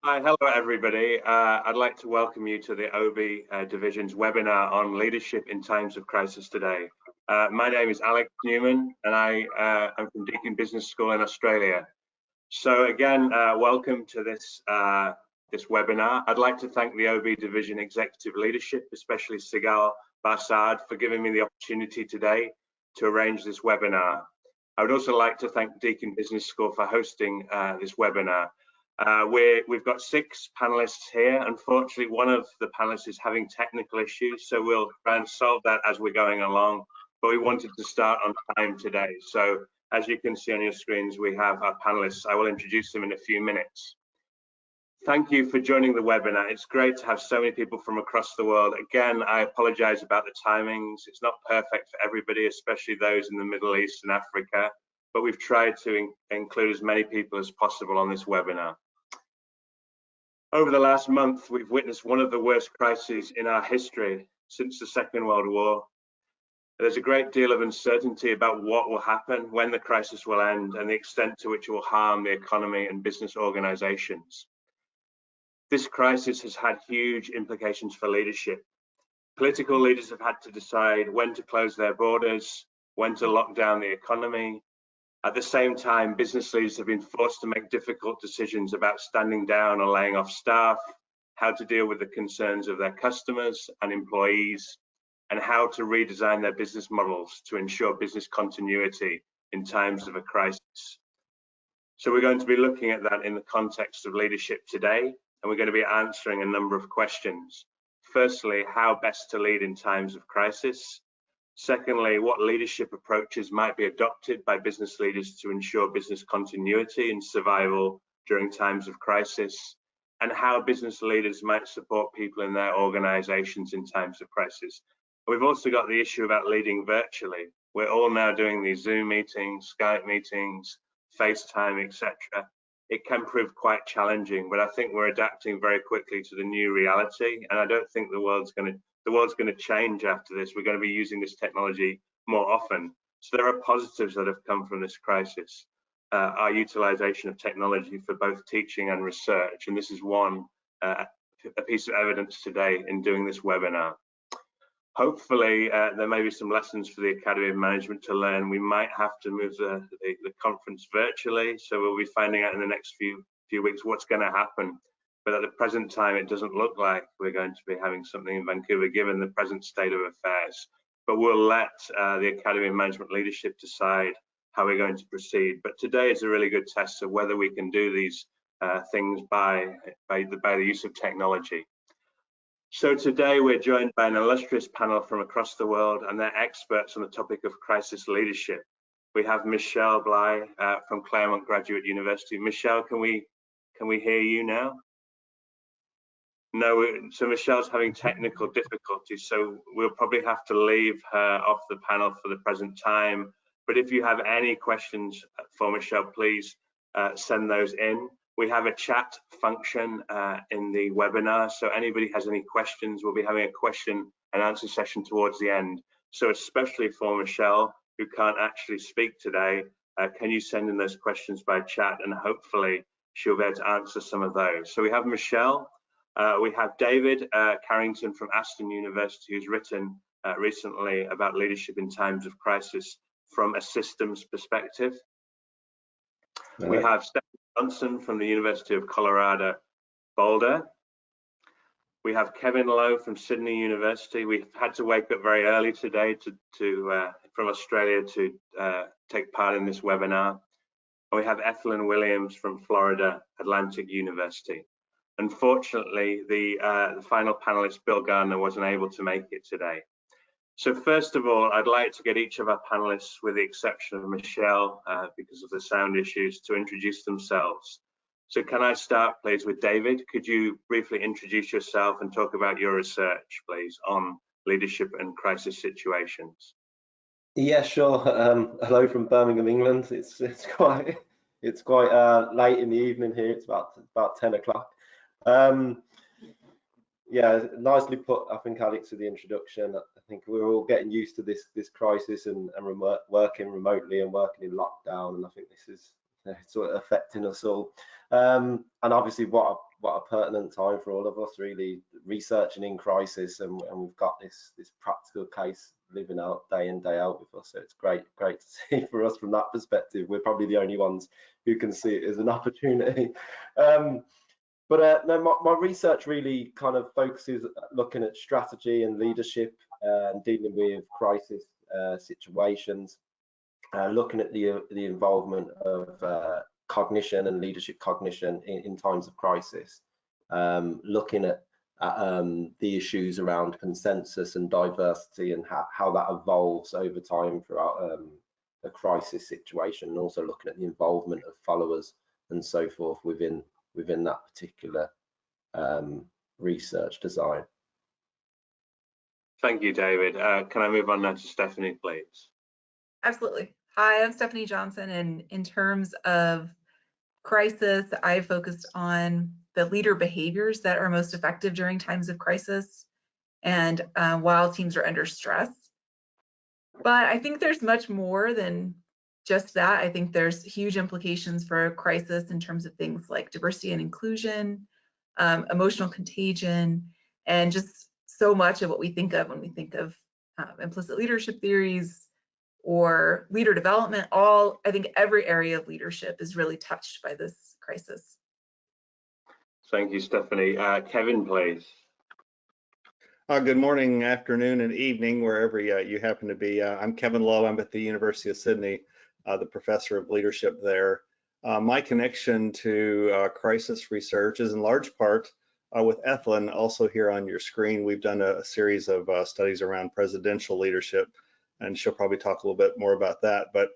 Hi, hello everybody. I'd like to welcome you to the OB Division's webinar on leadership in times of crisis today. My name is Alex Newman and I am from Deakin Business School in Australia. So again, welcome to this webinar. I'd like to thank the OB Division Executive Leadership, especially Sigal Barsad, for giving me the opportunity today to arrange this webinar. I would also like to thank Deakin Business School for hosting this webinar. We've got 6 panelists here. Unfortunately, one of the panelists is having technical issues, so we'll try and solve that as we're going along. But we wanted to start on time today. So as you can see on your screens, we have our panelists. I will introduce them in a few minutes. Thank you for joining the webinar. It's great to have so many people from across the world. Again, I apologize about the timings. It's not perfect for everybody, especially those in the Middle East and Africa, but we've tried to include as many people as possible on this webinar. Over the last month, we've witnessed one of the worst crises in our history since the Second World War. There's a great deal of uncertainty about what will happen, when the crisis will end, and the extent to which it will harm the economy and business organizations. This crisis has had huge implications for leadership. Political leaders have had to decide when to close their borders, when to lock down the economy. At the same time, business leaders have been forced to make difficult decisions about standing down or laying off staff, how to deal with the concerns of their customers and employees, and how to redesign their business models to ensure business continuity in times of a crisis. So we're going to be looking at that in the context of leadership today, and we're going to be answering a number of questions. Firstly, how best to lead in times of crisis. Secondly, what leadership approaches might be adopted by business leaders to ensure business continuity and survival during times of crisis, and how business leaders might support people in their organizations in times of crisis. We've also got the issue about leading virtually. We're all now doing these Zoom meetings, Skype meetings, FaceTime, etc. It can prove quite challenging, but I think we're adapting very quickly to the new reality, and I don't think the world's going to change after this. We're going to be using this technology more often. So there are positives that have come from this crisis. Our utilization of technology for both teaching and research, and this is one a piece of evidence today in doing this webinar. Hopefully, there may be some lessons for the Academy of Management to learn. We might have to move the conference virtually, so we'll be finding out in the next few weeks what's going to happen. But at the present time, it doesn't look like we're going to be having something in Vancouver, given the present state of affairs. But we'll let the Academy of Management leadership decide how we're going to proceed. But today is a really good test of whether we can do these things by the use of technology. So today we're joined by an illustrious panel from across the world, and they're experts on the topic of crisis leadership. We have Michelle Bligh from Claremont Graduate University. Michelle, can we hear you now? No, so Michelle's having technical difficulties, so we'll probably have to leave her off the panel for the present time. But if you have any questions for Michelle, please send those in. We have a chat function in the webinar, so anybody has any questions, we'll be having a question and answer session towards the end. So especially for Michelle, who can't actually speak today, can you send in those questions by chat, and hopefully she'll be able to answer some of those. So we have Michelle, we have David Carrington from Aston University, who's written recently about leadership in times of crisis from a systems perspective. We have Stephen Johnson from the University of Colorado, Boulder. We have Kevin Lowe from Sydney University. We've had to wake up very early today from Australia to take part in this webinar. And we have Ethelyn Williams from Florida Atlantic University. Unfortunately, the final panelist, Bill Gardner, wasn't able to make it today. So first of all, I'd like to get each of our panelists, with the exception of Michelle, because of the sound issues, to introduce themselves. So can I start, please, with David? Could you briefly introduce yourself and talk about your research, please, on leadership and crisis situations? Yeah, sure. Hello from Birmingham, England. It's quite late in the evening here. It's about 10 o'clock. Yeah, nicely put, I think, Alex, with the introduction. I think we're all getting used to this crisis and working remotely and working in lockdown, and I think this is sort of affecting us all. And obviously, what a pertinent time for all of us, really researching in crisis, and we've got this practical case living out day in, day out with us. So it's great to see for us from that perspective. We're probably the only ones who can see it as an opportunity. No, my research really kind of focuses looking at strategy and leadership and dealing with crisis situations, looking at the involvement of cognition and leadership cognition in times of crisis, looking at the issues around consensus and diversity and how that evolves over time throughout a crisis situation, and also looking at the involvement of followers and so forth within that particular research design. Thank you, David. Can I move on now to Stephanie, please? Absolutely. Hi, I'm Stephanie Johnson, and in terms of crisis, I focused on the leader behaviors that are most effective during times of crisis and while teams are under stress. But I think there's much more than just that. I think there's huge implications for a crisis in terms of things like diversity and inclusion, emotional contagion, and just so much of what we think of when we think of implicit leadership theories or leader development. I think every area of leadership is really touched by this crisis. Thank you, Stephanie. Kevin, please. Good morning, afternoon, and evening, wherever you happen to be. I'm Kevin Lowe. I'm at the University of Sydney, the professor of leadership there. My connection to crisis research is in large part with Ethlyn, also here on your screen. We've done a series of studies around presidential leadership, and she'll probably talk a little bit more about that. But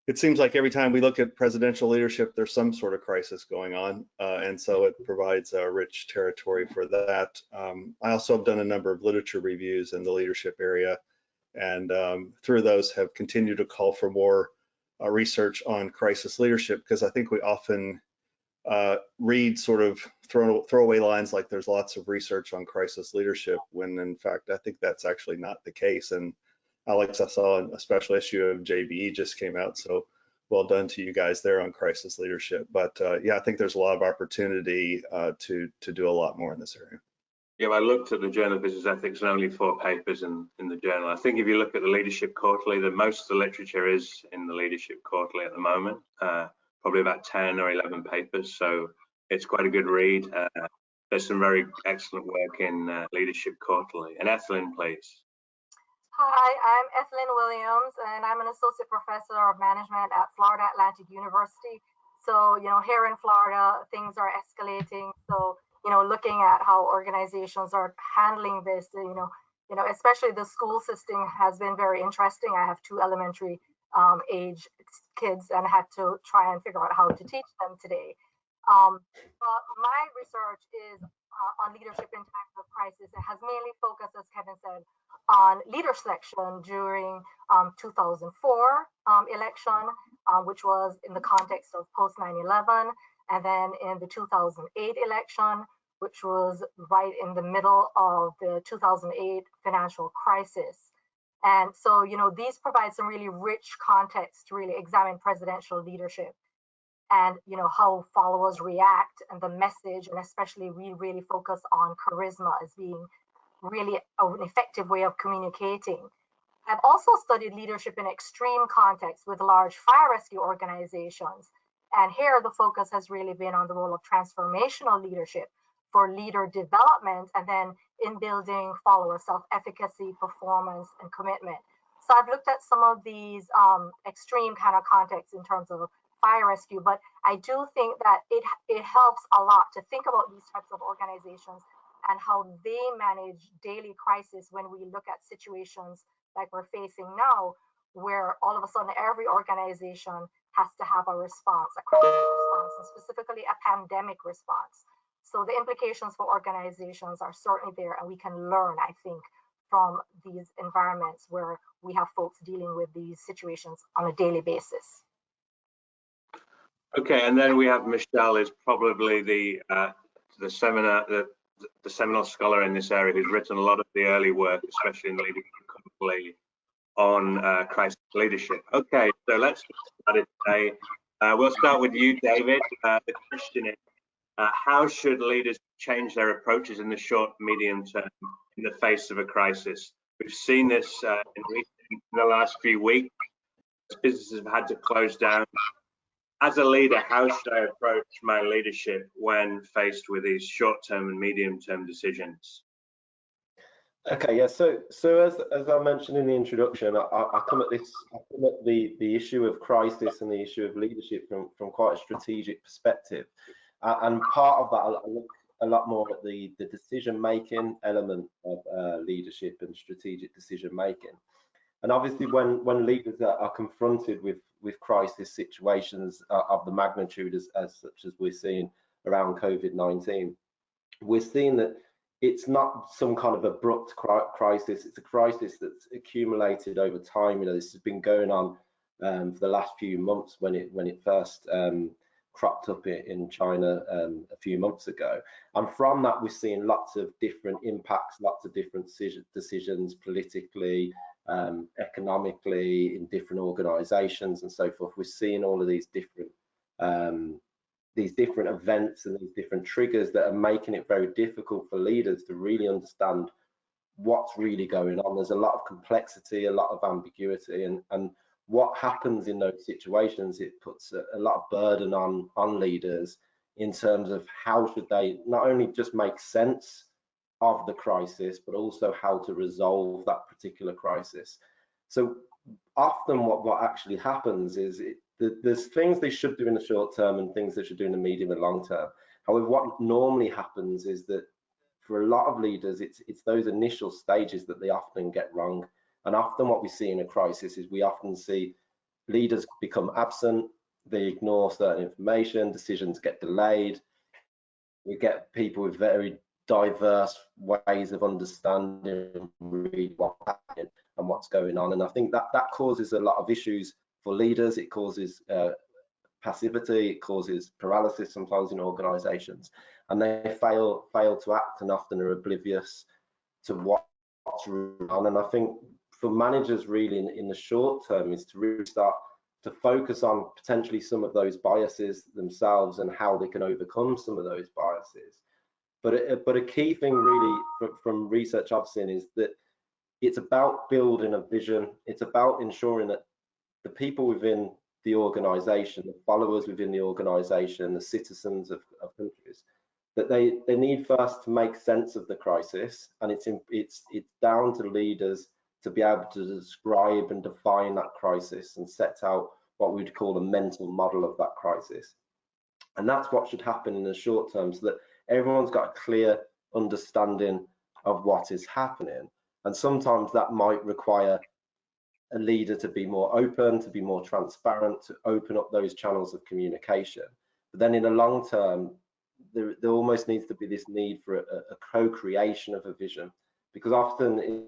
it seems like every time we look at presidential leadership, there's some sort of crisis going on, and so it provides a rich territory for that. I also have done a number of literature reviews in the leadership area, and through those have continued to call for more research on crisis leadership, because I think we often read sort of throwaway lines like there's lots of research on crisis leadership, when in fact I think that's actually not the case. And Alex, I saw a special issue of JBE just came out, so well done to you guys there on crisis leadership. But yeah, I think there's a lot of opportunity to do a lot more in this area. Yeah, I looked at the Journal of Business Ethics and only 4 papers in the journal. I think if you look at the Leadership Quarterly, that most of the literature is in the Leadership Quarterly at the moment, probably about 10 or 11 papers. So it's quite a good read. There's some very excellent work in Leadership Quarterly. And Ethlyn, please. Hi, I'm Ethlyn Williams, and I'm an associate professor of management at Florida Atlantic University. So, here in Florida, things are escalating. So, looking at how organizations are handling this, especially the school system has been very interesting. I have 2 elementary age kids and had to try and figure out how to teach them today. But my research is on leadership in times of crisis. It has mainly focused, as Kevin said, on leader selection during 2004 election, which was in the context of post 9/11, and then in the 2008 election, which was right in the middle of the 2008 financial crisis. And so, these provide some really rich context to really examine presidential leadership and, how followers react and the message, and especially we really focus on charisma as being really an effective way of communicating. I've also studied leadership in extreme contexts with large fire rescue organizations. And here the focus has really been on the role of transformational leadership for leader development, and then in building follower self-efficacy, performance, and commitment. So I've looked at some of these extreme kind of contexts in terms of fire rescue, but I do think that it helps a lot to think about these types of organizations and how they manage daily crisis when we look at situations like we're facing now, where all of a sudden every organization has to have a response, a crisis response, and specifically a pandemic response. So the implications for organizations are certainly there, and we can learn, I think, from these environments where we have folks dealing with these situations on a daily basis. Okay, and then we have Michelle, is probably the seminal scholar in this area, who's written a lot of the early work, especially in leadership on crisis leadership. Okay, so let's get started today. We'll start with you, David. The question is, how should leaders change their approaches in the short, medium term in the face of a crisis? We've seen this in the last few weeks. Businesses have had to close down. As a leader, how should I approach my leadership when faced with these short-term and medium-term decisions? Okay, yeah. So as I mentioned in the introduction, I come at the issue of crisis and the issue of leadership from quite a strategic perspective, and part of that I look a lot more at the decision-making element of leadership and strategic decision-making. And obviously, when leaders are confronted with crisis situations of the magnitude as such as we're seeing around COVID-19, we're seeing that it's not some kind of abrupt crisis. It's a crisis that's accumulated over time. You know, this has been going on for the last few months when it first cropped up in China a few months ago. And from that, we're seeing lots of different impacts, lots of different decisions politically, economically, in different organizations and so forth. We're seeing all of these different events and these different triggers that are making it very difficult for leaders to really understand what's really going on. There's a lot of complexity, a lot of ambiguity, and what happens in those situations, it puts a lot of burden on leaders in terms of how should they not only just make sense of the crisis, but also how to resolve that particular crisis. So often what actually happens is there's things they should do in the short term and things they should do in the medium and long term. However, what normally happens is that for a lot of leaders, it's those initial stages that they often get wrong. And often what we see in a crisis is we often see leaders become absent, they ignore certain information, decisions get delayed. We get people with very diverse ways of understanding really what's happening and what's going on. And I think that causes a lot of issues for leaders. It causes passivity, it causes paralysis sometimes in organizations, and they fail to act and often are oblivious to what's going on. And I think for managers really in the short term is to really start to focus on potentially some of those biases themselves and how they can overcome some of those biases. But a key thing really from research I've seen is that it's about building a vision. It's about ensuring that the people within the organization, the followers within the organization, the citizens of countries, that they need first to make sense of the crisis, and it's down to leaders to be able to describe and define that crisis and set out what we'd call a mental model of that crisis. And that's what should happen in the short term, so that everyone's got a clear understanding of what is happening. And sometimes that might require a leader to be more open, to be more transparent, to open up those channels of communication. But then in the long term, there almost needs to be this need for a co-creation of a vision, because often in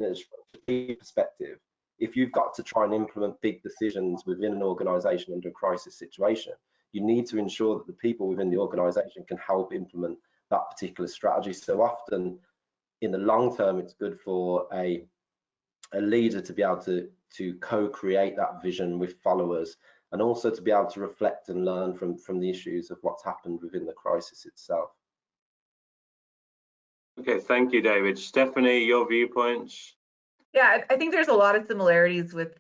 a strategic perspective, if you've got to try and implement big decisions within an organization under a crisis situation, you need to ensure that the people within the organization can help implement that particular strategy. So often in the long term, it's good for a leader to be able to co-create that vision with followers, and also to be able to reflect and learn from the issues of what's happened within the crisis itself. Okay, thank you, David. Stephanie, your viewpoints? Yeah, I think there's a lot of similarities with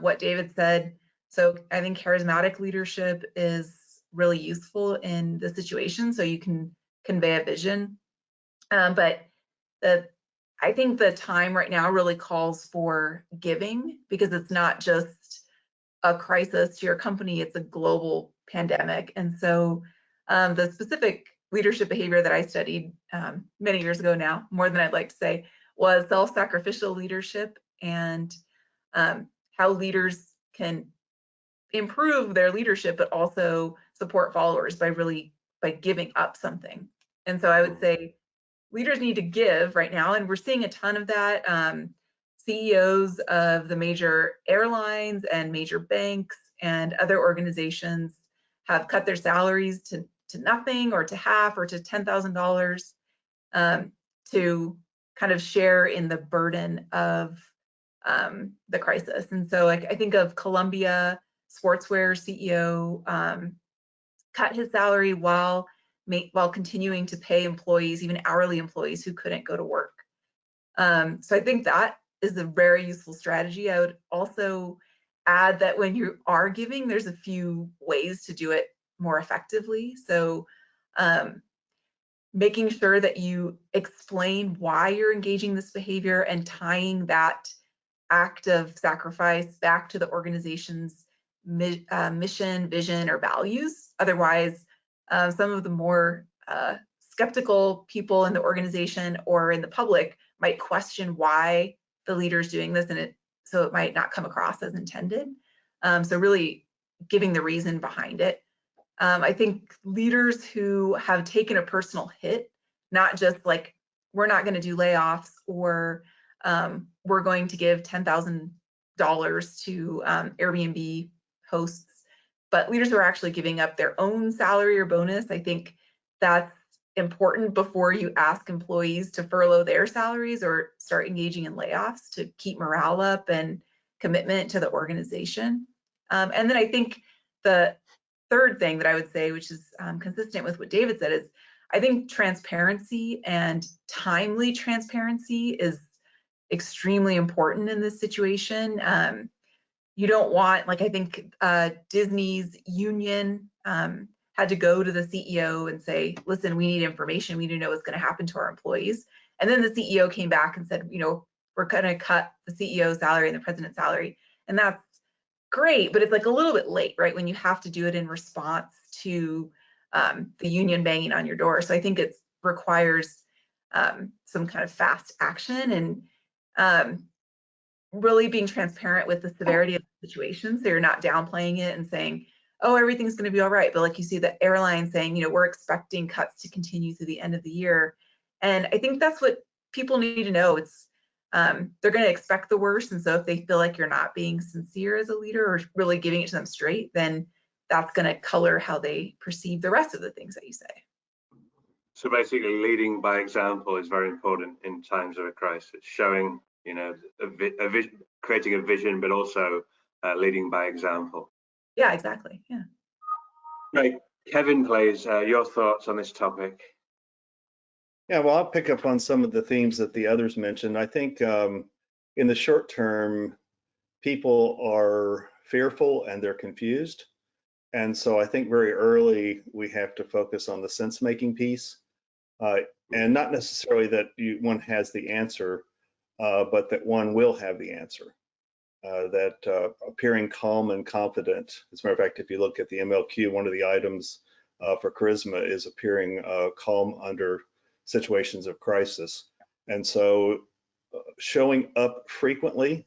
what David said. So I think charismatic leadership is really useful in the situation, so you can convey a vision. But I think the time right now really calls for giving, because it's not just a crisis to your company, it's a global pandemic. And so the specific leadership behavior that I studied many years ago now, more than I'd like to say, was self-sacrificial leadership, and how leaders can improve their leadership, but also support followers by giving up something. And so I would say leaders need to give right now, and we're seeing a ton of that. CEOs of the major airlines and major banks and other organizations have cut their salaries to nothing, or to half, or to $10,000 to kind of share in the burden of the crisis. And so I think of Colombia, sportswear CEO cut his salary while continuing to pay employees, even hourly employees who couldn't go to work. So I think that is a very useful strategy. I would also add that when you are giving, there's a few ways to do it more effectively. So making sure that you explain why you're engaging this behavior and tying that act of sacrifice back to the organization's mission, vision, or values. Otherwise, some of the more skeptical people in the organization or in the public might question why the leader is doing this, and so it might not come across as intended. So really giving the reason behind it. I think leaders who have taken a personal hit, not just like, we're not going to do layoffs, or we're going to give $10,000 to Airbnb hosts, but leaders who are actually giving up their own salary or bonus. I think that's important before you ask employees to furlough their salaries or start engaging in layoffs, to keep morale up and commitment to the organization. And then I think the third thing that I would say, which is consistent with what David said, is I think transparency and timely transparency is extremely important in this situation. You don't want, like, I think Disney's union had to go to the CEO and say, listen, we need information. We need to know what's going to happen to our employees. And then the CEO came back and said, we're going to cut the CEO's salary and the president's salary. And that's great, but it's like a little bit late, right? When you have to do it in response to the union banging on your door. So I think it requires some kind of fast action, and really being transparent with the severity of the situation, so you're not downplaying it and saying, oh, everything's going to be all right. But like, you see the airline saying, we're expecting cuts to continue through the end of the year. And I think that's what people need to know. It's they're going to expect the worst. And so if they feel like you're not being sincere as a leader or really giving it to them straight, then that's going to color how they perceive the rest of the things that you say. So basically, leading by example is very important in times of a crisis. Showing, a vision, creating a vision, but also leading by example. Yeah, exactly. Yeah. Great. Kevin, please, your thoughts on this topic. Yeah, well, I'll pick up on some of the themes that the others mentioned. I think in the short term, people are fearful and they're confused. And so I think very early, we have to focus on the sense-making piece, and not necessarily that one has the answer, but that one will have the answer. That appearing calm and confident. As a matter of fact, if you look at the MLQ, one of the items for charisma is appearing calm under situations of crisis. And so showing up frequently,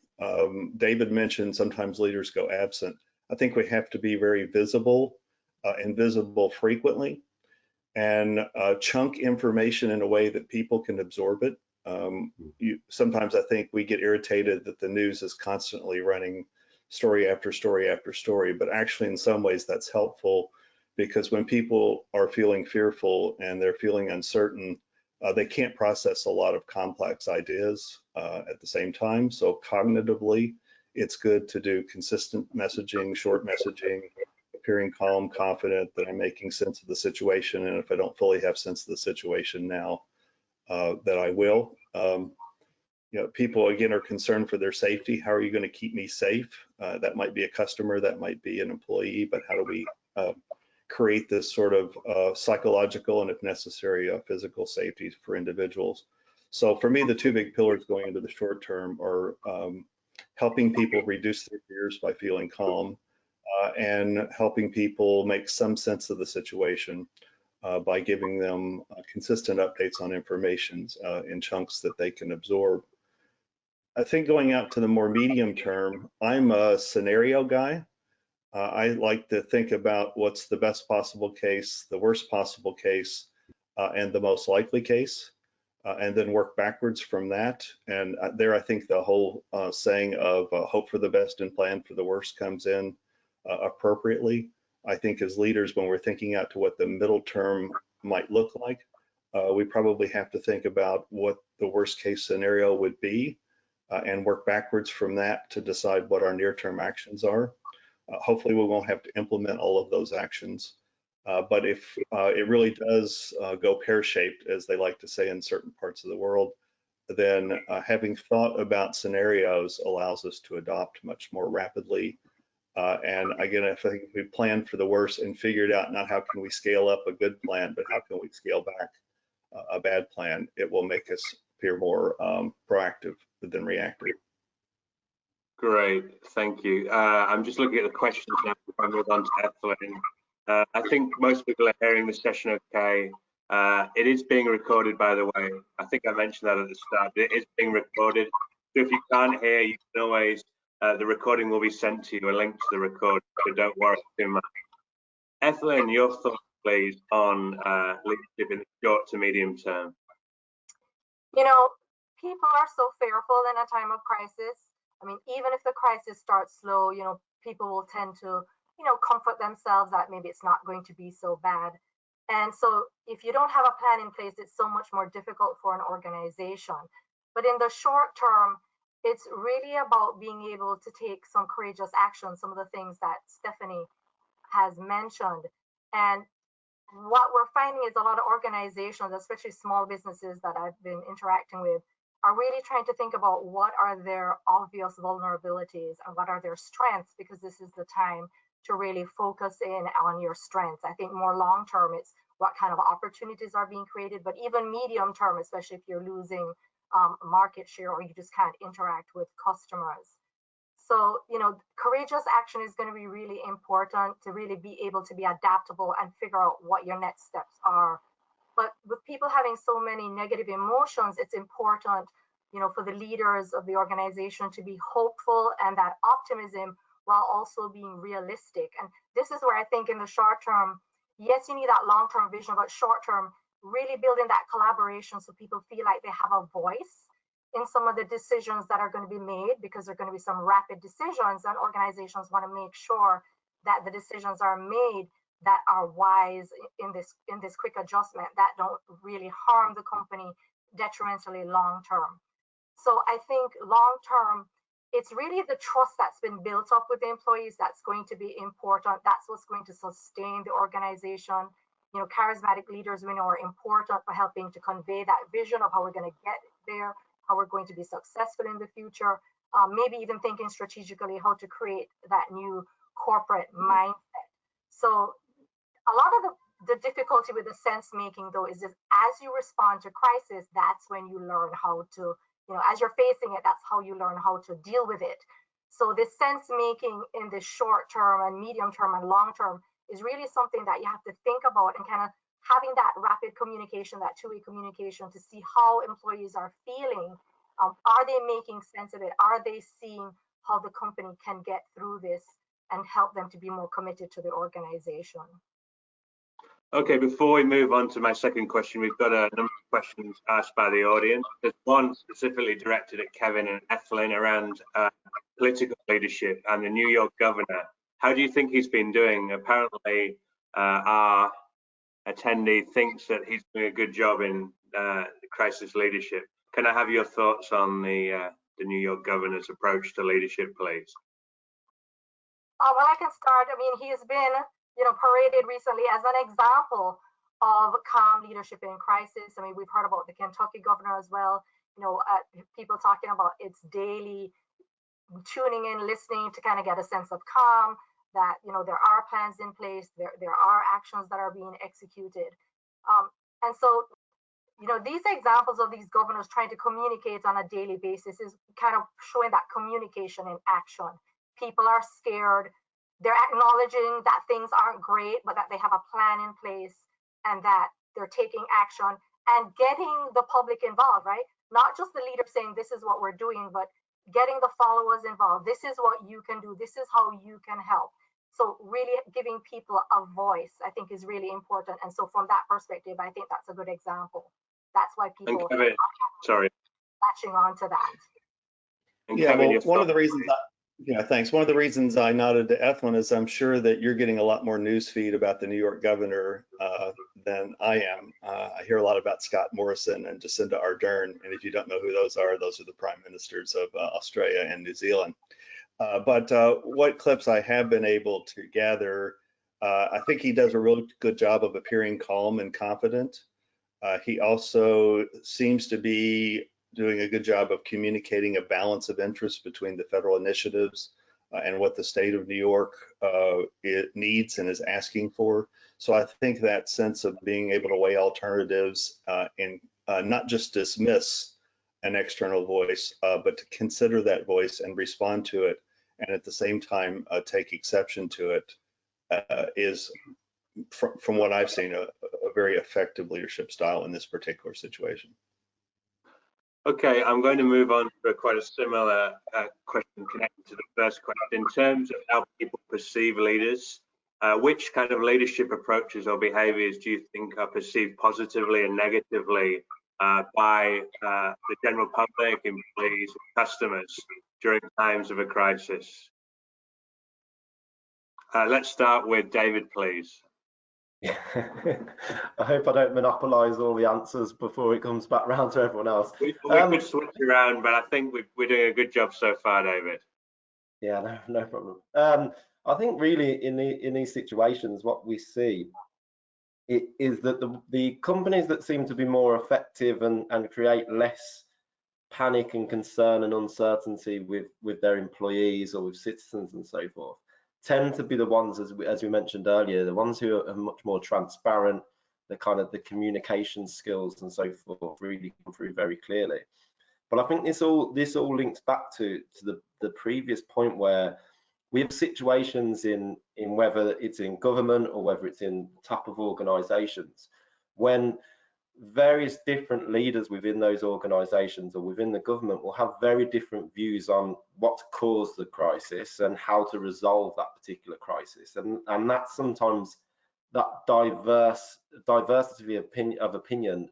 David mentioned sometimes leaders go absent. I think we have to be very visible and visible frequently, and chunk information in a way that people can absorb it. Sometimes I think we get irritated that the news is constantly running story after story after story, but actually in some ways that's helpful, because when people are feeling fearful and they're feeling uncertain, they can't process a lot of complex ideas at the same time. So cognitively, it's good to do consistent messaging, short messaging, appearing calm, confident that I'm making sense of the situation, and if I don't fully have sense of the situation now, that I will. People again are concerned for their safety. How are you going to keep me safe? That might be a customer, that might be an employee, but how do we create this sort of psychological and, if necessary, physical safety for individuals? So for me, the two big pillars going into the short term are helping people reduce their fears by feeling calm, and helping people make some sense of the situation by giving them consistent updates on information in chunks that they can absorb. I think going out to the more medium term, I'm a scenario guy. I like to think about what's the best possible case, the worst possible case, and the most likely case, and then work backwards from that. And there, I think the whole saying of hope for the best and plan for the worst comes in appropriately. I think as leaders, when we're thinking out to what the middle term might look like, we probably have to think about what the worst case scenario would be, and work backwards from that to decide what our near-term actions are. Hopefully we won't have to implement all of those actions. But if it really does go pear-shaped, as they like to say in certain parts of the world, then having thought about scenarios allows us to adopt much more rapidly. And again, I think if we plan for the worst and figured out not how can we scale up a good plan, but how can we scale back a bad plan, it will make us appear more proactive than reactive. Great, thank you. I'm just looking at the questions now before I move on to Ethelyn. I think most people are hearing the session okay. It is being recorded, by the way. I think I mentioned that at the start. It is being recorded. So if you can't hear, you can always, the recording will be sent to you, a link to the recording, so don't worry too much. Ethelyn, your thoughts, please, on leadership in the short to medium term. You know, people are so fearful in a time of crisis. I mean, even if the crisis starts slow, you know, people will tend to, you know, comfort themselves that maybe it's not going to be so bad. And so if you don't have a plan in place, it's so much more difficult for an organization. But in the short term, it's really about being able to take some courageous action, some of the things that Stephanie has mentioned. And what we're finding is a lot of organizations, especially small businesses that I've been interacting with, are really trying to think about what are their obvious vulnerabilities and what are their strengths, because this is the time to really focus in on your strengths. I think more long term, it's what kind of opportunities are being created, but even medium term, especially if you're losing market share or you just can't interact with customers. So, you know, courageous action is going to be really important to really be able to be adaptable and figure out what your next steps are. But with people having so many negative emotions, it's important, you know, for the leaders of the organization to be hopeful and that optimism while also being realistic. And this is where I think in the short term, yes, you need that long-term vision, but short term, really building that collaboration so people feel like they have a voice in some of the decisions that are going to be made, because there are going to be some rapid decisions, and organizations want to make sure that the decisions are made that are wise in this quick adjustment, that don't really harm the company detrimentally long term. So I think long term, it's really the trust that's been built up with the employees that's going to be important. That's what's going to sustain the organization. You know, charismatic leaders we know are important for helping to convey that vision of how we're going to get there, how we're going to be successful in the future, maybe even thinking strategically how to create that new corporate mindset. So a lot of the difficulty with the sense making, though, is that as you respond to crisis, that's when you learn how to, you know, as you're facing it, that's how you learn how to deal with it. So this sense making in the short term and medium term and long term is really something that you have to think about, and kind of having that rapid communication, that two-way communication to see how employees are feeling. Are they making sense of it? Are they seeing how the company can get through this and help them to be more committed to the organization? Okay, before we move on to my second question, we've got a number of questions asked by the audience. There's one specifically directed at Kevin and Ethelyn around political leadership and the New York governor. How do you think he's been doing? Apparently, our attendee thinks that he's doing a good job in crisis leadership. Can I have your thoughts on the New York governor's approach to leadership, please? Well, I can start. I mean, he has been, you know, paraded recently as an example of calm leadership in crisis. I mean, we've heard about the Kentucky governor as well. You know, people talking about its daily tuning in, listening to kind of get a sense of calm, that, you know, there are plans in place, there are actions that are being executed. And so, you know, these examples of these governors trying to communicate on a daily basis is kind of showing that communication in action. People are scared. They're acknowledging that things aren't great, but that they have a plan in place and that they're taking action and getting the public involved, right? Not just the leader saying this is what we're doing, but getting the followers involved. This is what you can do. This is how you can help. So really giving people a voice, I think, is really important. And so from that perspective, I think that's a good example. That's why people are latching on to that. Yeah, well, one of the reasons thanks. One of the reasons I nodded to Ethelyn is I'm sure that you're getting a lot more news feed about the New York governor than I am. I hear a lot about Scott Morrison and Jacinda Ardern, and if you don't know who those are the prime ministers of Australia and New Zealand. But what clips I have been able to gather, I think he does a really good job of appearing calm and confident. He also seems to be doing a good job of communicating a balance of interest between the federal initiatives and what the state of New York it needs and is asking for. So I think that sense of being able to weigh alternatives and not just dismiss an external voice, but to consider that voice and respond to it, and at the same time take exception to it, is from what I've seen, a very effective leadership style in this particular situation. Okay, I'm going to move on to quite a similar question connected to the first question. In terms of how people perceive leaders, which kind of leadership approaches or behaviors do you think are perceived positively and negatively by the general public, employees, and customers during times of a crisis? Let's start with David, please. Yeah. I hope I don't monopolise all the answers before it comes back round to everyone else. We could switch around, but I think we're doing a good job so far, David. Yeah, no problem. I think really in these situations, what we see is that the companies that seem to be more effective and create less panic and concern and uncertainty with their employees or with citizens and so forth tend to be the ones, as we mentioned earlier, the ones who are much more transparent, the kind of the communication skills and so forth really come through very clearly. But I think this all links back to the previous point where we have situations in whether it's in government or whether it's in type of organizations when various different leaders within those organizations or within the government will have very different views on what caused the crisis and how to resolve that particular crisis, and that sometimes that diversity of opinion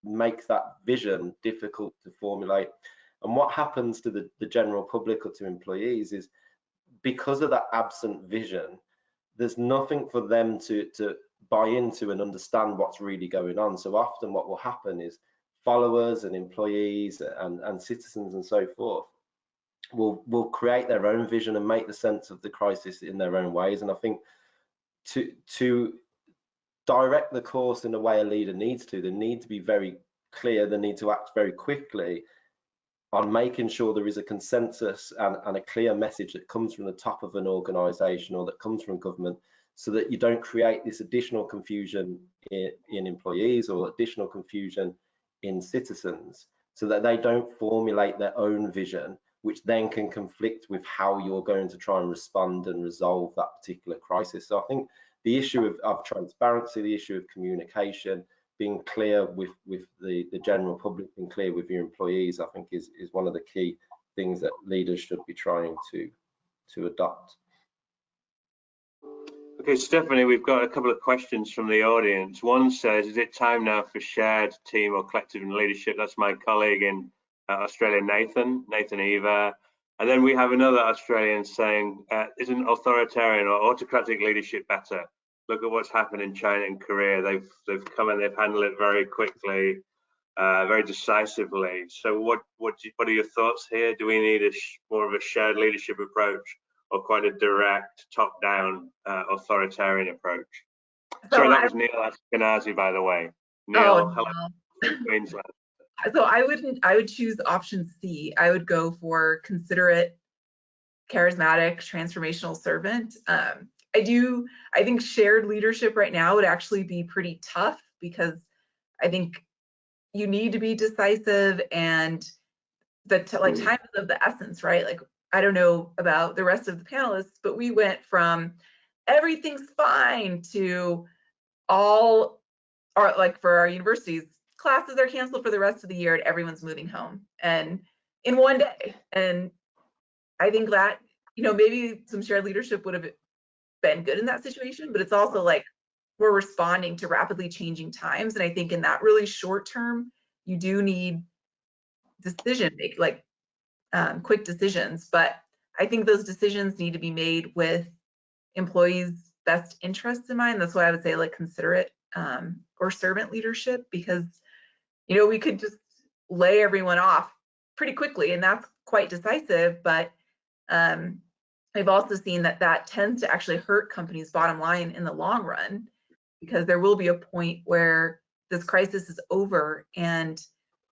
makes that vision difficult to formulate. And what happens to the general public or to employees is, because of that absent vision, there's nothing for them to buy into and understand what's really going on. So often what will happen is followers and employees and citizens and so forth will create their own vision and make the sense of the crisis in their own ways. And I think to direct the course in the way a leader needs to, they need to be very clear, they need to act very quickly on making sure there is a consensus and a clear message that comes from the top of an organization or that comes from government, so that you don't create this additional confusion in employees or additional confusion in citizens, so that they don't formulate their own vision, which then can conflict with how you're going to try and respond and resolve that particular crisis. So I think the issue of transparency, the issue of communication, being clear with the general public, being clear with your employees, I think is one of the key things that leaders should be trying to adopt. Okay, Stephanie, we've got a couple of questions from the audience. One says, is it time now for shared team or collective leadership? That's my colleague in Australia, Nathan Eva. And then we have another Australian saying, isn't authoritarian or autocratic leadership better? Look at what's happened in China and Korea. They've come and they've handled it very quickly, very decisively. So what are your thoughts here? Do we need more of a shared leadership approach, or quite a direct, top-down, authoritarian approach? So sorry, that was Neil Ashkenazi, by the way. Neil, hello, Queensland. So I would choose option C. I would go for considerate, charismatic, transformational servant. I think shared leadership right now would actually be pretty tough, because I think you need to be decisive, and time is of the essence, right? Like, I don't know about the rest of the panelists, but we went from everything's fine to all our, like for our universities, classes are canceled for the rest of the year and everyone's moving home, and in one day. And I think that, maybe some shared leadership would have been good in that situation, but it's also like we're responding to rapidly changing times. And I think in that really short term, you do need decision making, like quick decisions, but I think those decisions need to be made with employees' best interests in mind. That's why I would say like considerate or servant leadership, because we could just lay everyone off pretty quickly, and that's quite decisive, but I've also seen that that tends to actually hurt companies' bottom line in the long run, because there will be a point where this crisis is over, and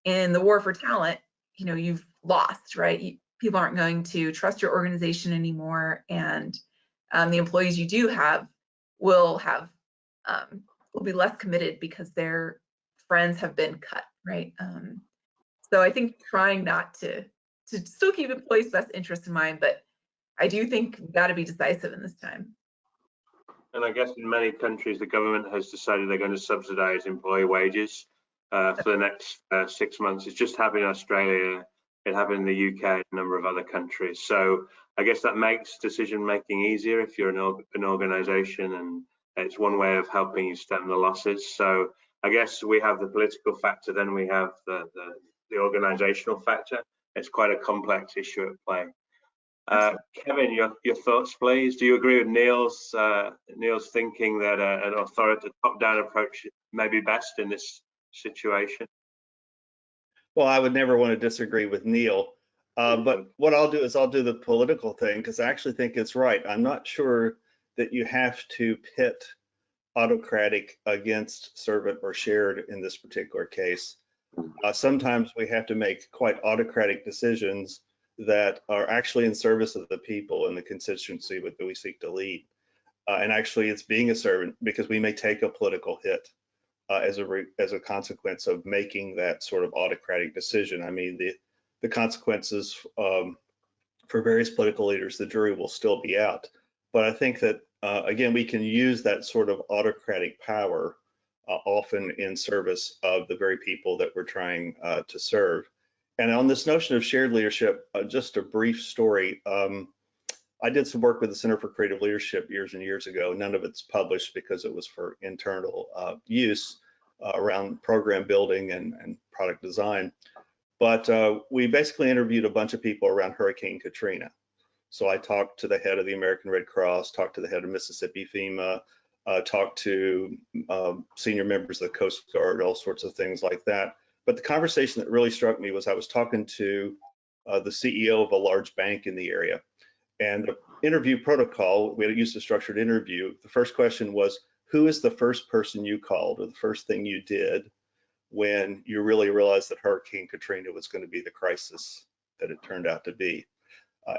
in the war for talent, you know, you've lost, right? People aren't going to trust your organization anymore, and the employees you do have will be less committed because their friends have been cut, right? So I think trying not to still keep employees' best interest in mind, but I do think we've got to be decisive in this time. And I guess in many countries, the government has decided they're going to subsidise employee wages for the next 6 months. It's just happened in Australia. It happened in the UK and a number of other countries. So I guess that makes decision making easier if you're an organisation, and it's one way of helping you stem the losses. So I guess we have the political factor, then we have the organisational factor. It's quite a complex issue at play. Kevin, your thoughts, please. Do you agree with Neil's thinking that an authoritative top-down approach may be best in this situation? Well, I would never want to disagree with Neil, but what I'll do is I'll do the political thing, because I actually think it's right. I'm not sure that you have to pit autocratic against servant or shared in this particular case. Sometimes we have to make quite autocratic decisions that are actually in service of the people and the constituency that we seek to lead. And actually, it's being a servant, because we may take a political hit as a consequence of making that sort of autocratic decision. I mean, the consequences for various political leaders, the jury will still be out. But I think that, again, we can use that sort of autocratic power often in service of the very people that we're trying to serve. And on this notion of shared leadership, just a brief story. I did some work with the Center for Creative Leadership years and years ago. None of it's published because it was for internal use around program building and product design. But we basically interviewed a bunch of people around Hurricane Katrina. So I talked to the head of the American Red Cross, talked to the head of Mississippi FEMA, talked to senior members of the Coast Guard, all sorts of things like that. But the conversation that really struck me was I was talking to the CEO of a large bank in the area. And the interview protocol, we had used a structured interview. The first question was, who is the first person you called, or the first thing you did when you really realized that Hurricane Katrina was going to be the crisis that it turned out to be?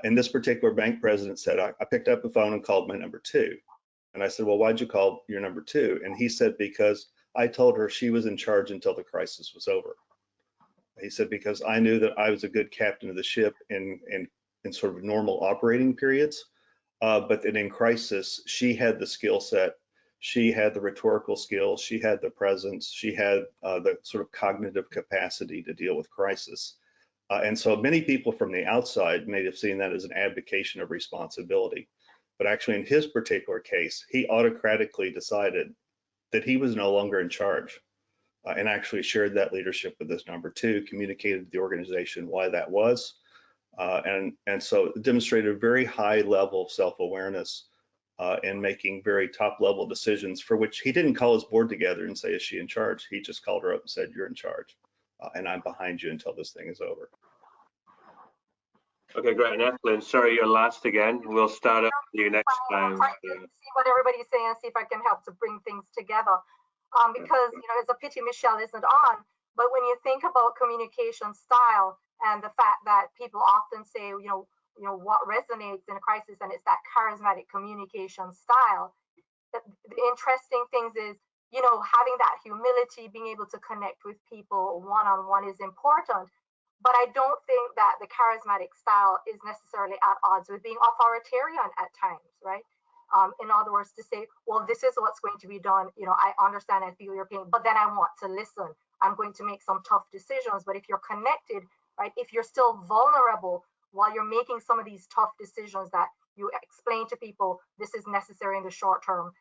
And this particular bank president said, I picked up the phone and called my number 2. And I said, well, why'd you call your number 2? And he said, because I told her she was in charge until the crisis was over. He said, because I knew that I was a good captain of the ship in sort of normal operating periods, but that in crisis, she had the skill set, she had the rhetorical skills, she had the presence, she had the sort of cognitive capacity to deal with crisis. And so many people from the outside may have seen that as an abdication of responsibility. But actually, in his particular case, he autocratically decided that he was no longer in charge, and actually shared that leadership with his number 2, communicated to the organization why that was, and so it demonstrated a very high level of self-awareness in making very top-level decisions, for which he didn't call his board together and say, is she in charge? He just called her up and said, you're in charge, and I'm behind you until this thing is over. Okay, great. And Ethelyn, sorry you're last again. We'll start up with you next time. See what everybody's saying and see if I can help to bring things together. Because, you know, it's a pity Michelle isn't on, but when you think about communication style and the fact that people often say, you know, what resonates in a crisis, and it's that charismatic communication style. The interesting things is, you know, having that humility, being able to connect with people one-on-one is important. But I don't think that the charismatic style is necessarily at odds with being authoritarian at times, right? In other words, to say, well, this is what's going to be done. You know, I understand and feel your pain, but then I want to listen. I'm going to make some tough decisions. But if you're connected, right, if you're still vulnerable while you're making some of these tough decisions that you explain to people, this is necessary in the short term,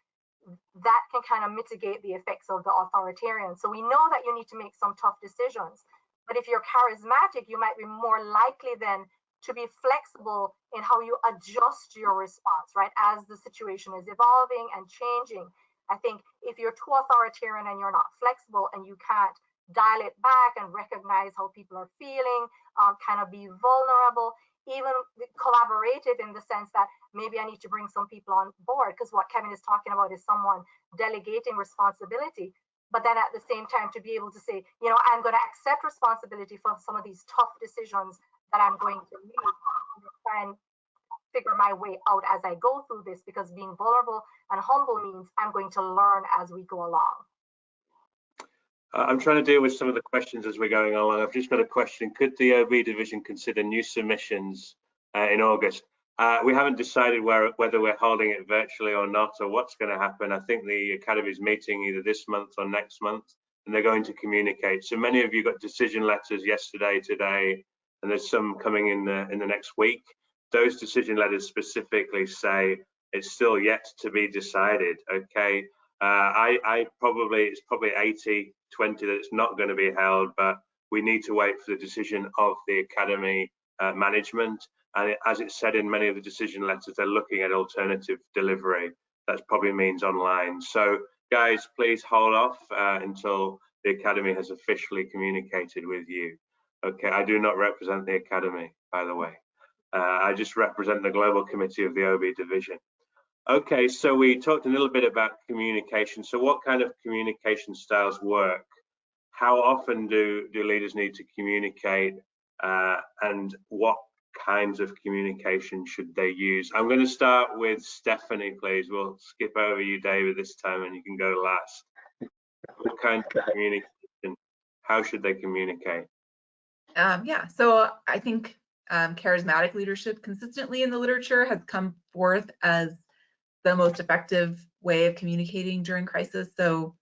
that can kind of mitigate the effects of the authoritarian. So we know that you need to make some tough decisions. But if you're charismatic, you might be more likely then to be flexible in how you adjust your response, right? As the situation is evolving and changing. I think if you're too authoritarian and you're not flexible and you can't dial it back and recognize how people are feeling, kind of be vulnerable, even collaborative in the sense that maybe I need to bring some people on board, because what Kevin is talking about is someone delegating responsibility. But then at the same time, to be able to say, you know, I'm going to accept responsibility for some of these tough decisions that I'm going to make, and try and figure my way out as I go through this, because being vulnerable and humble means I'm going to learn as we go along. I'm trying to deal with some of the questions as we're going along. I've just got a question. Could the OB division consider new submissions in August? We haven't decided whether we're holding it virtually or not, or what's going to happen. I think the Academy is meeting either this month or next month, and they're going to communicate. So many of you got decision letters yesterday, today, and there's some coming in the next week. Those decision letters specifically say it's still yet to be decided. Okay, it's probably 80-20 that it's not going to be held, but we need to wait for the decision of the Academy management. And as it said in many of the decision letters, they're looking at alternative delivery. That probably means online. So guys, please hold off until the Academy has officially communicated with you. Okay, I do not represent the Academy, by the way. I just represent the Global Committee of the OB division. Okay, so we talked a little bit about communication. So what kind of communication styles work? How often do leaders need to communicate, and what kinds of communication should they use? I'm going to start with Stephanie, please. We'll skip over you, David, this time, and you can go last. What kind of communication? How should they communicate? Yeah, so I think charismatic leadership consistently in the literature has come forth as the most effective way of communicating during crisis. So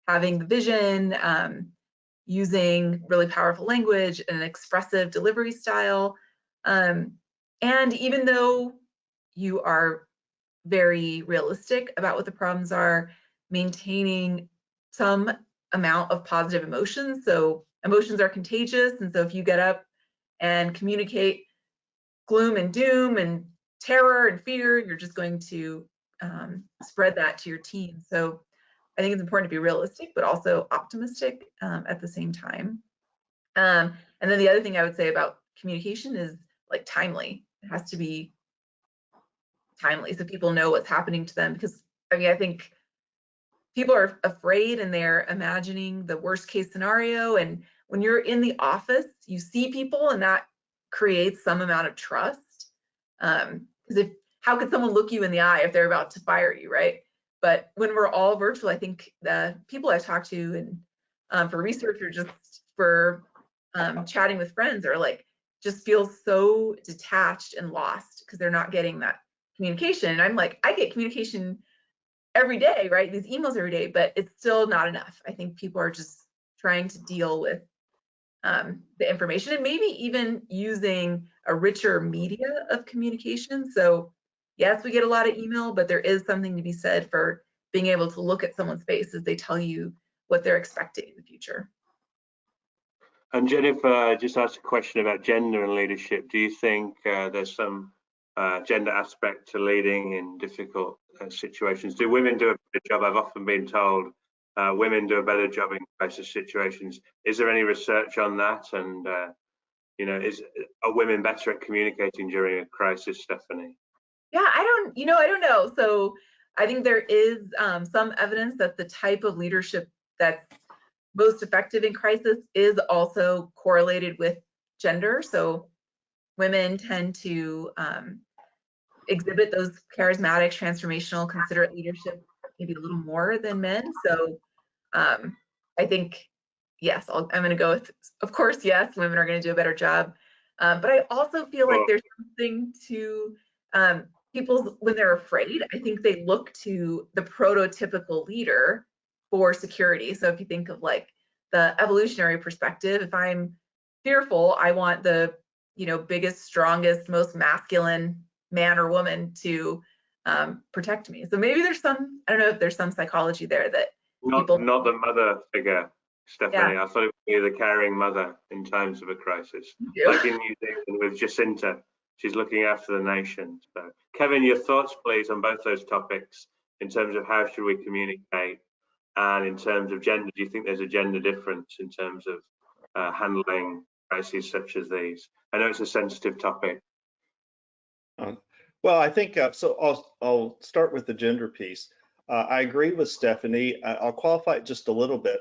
having the vision, using really powerful language and an expressive delivery style. And even though you are very realistic about what the problems are, maintaining some amount of positive emotions. So emotions are contagious. And so if you get up and communicate gloom and doom and terror and fear, you're just going to spread that to your team. So I think it's important to be realistic, but also optimistic at the same time. And then the other thing I would say about communication is like timely. It has to be timely so people know what's happening to them, because I mean, I think people are afraid and they're imagining the worst case scenario. And when you're in the office, you see people and that creates some amount of trust. Because how could someone look you in the eye if they're about to fire you, right? But when we're all virtual, I think the people I talk to and for research or just for chatting with friends are like, just feel so detached and lost because they're not getting that communication. And I'm like, I get communication every day, right? These emails every day, but it's still not enough. I think people are just trying to deal with the information and maybe even using a richer media of communication. So yes, we get a lot of email, but there is something to be said for being able to look at someone's face as they tell you what they're expecting in the future. And Jennifer just asked a question about gender and leadership. Do you think there's some gender aspect to leading in difficult situations? Do women do a better job? I've often been told women do a better job in crisis situations. Is there any research on that? And you know, are women better at communicating during a crisis, Stephanie? Yeah, I don't know. So I think there is some evidence that the type of leadership that's most effective in crisis is also correlated with gender. So women tend to exhibit those charismatic, transformational, considerate leadership maybe a little more than men. So I think, yes, I'm going to go with, of course, yes, women are going to do a better job. But I also feel like there's something to people when they're afraid. I think they look to the prototypical leader for security. So if you think of like the evolutionary perspective, if I'm fearful, I want the biggest, strongest, most masculine man or woman to protect me. So maybe there's some, I don't know if there's some psychology there that not the mother figure, Stephanie. Yeah. I thought it would be the caring mother in times of a crisis, like in New Zealand with Jacinta. She's looking after the nation. So, Kevin, your thoughts, please, on both those topics in terms of how should we communicate, and in terms of gender. Do you think there's a gender difference in terms of handling crises such as these? I know it's a sensitive topic. Well, I think so. I'll start with the gender piece. I agree with Stephanie. I'll qualify it just a little bit.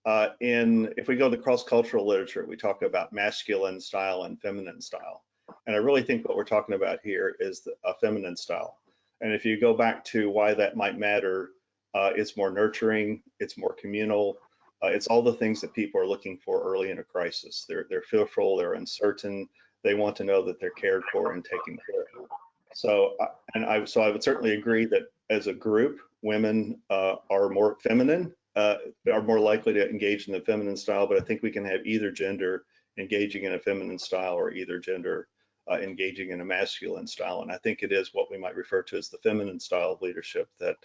If we go to cross-cultural literature, we talk about masculine style and feminine style, and I really think what we're talking about here is a feminine style. And if you go back to why that might matter, it's more nurturing, it's more communal, it's all the things that people are looking for early in a crisis. They're fearful, they're uncertain, they want to know that they're cared for and taken care of. So, I would certainly agree that as a group, women are more feminine, are more likely to engage in the feminine style, but I think we can have either gender engaging in a feminine style or either gender engaging in a masculine style. And I think it is what we might refer to as the feminine style of leadership that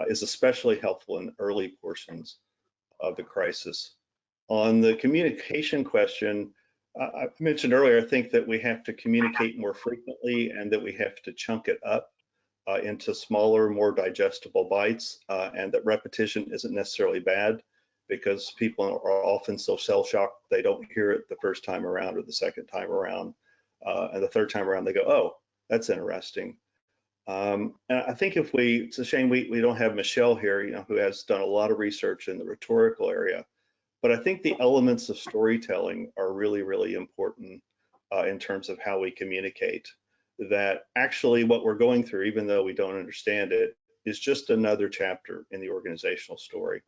is especially helpful in early portions of the crisis. On the communication question, I mentioned earlier, I think that we have to communicate more frequently and that we have to chunk it up into smaller, more digestible bites, and that repetition isn't necessarily bad because people are often so shell-shocked they don't hear it the first time around or the second time around. And the third time around they go, oh, that's interesting. And I think it's a shame we don't have Michelle here, who has done a lot of research in the rhetorical area. But I think the elements of storytelling are really, really important in terms of how we communicate. That actually what we're going through, even though we don't understand it, is just another chapter in the organizational story.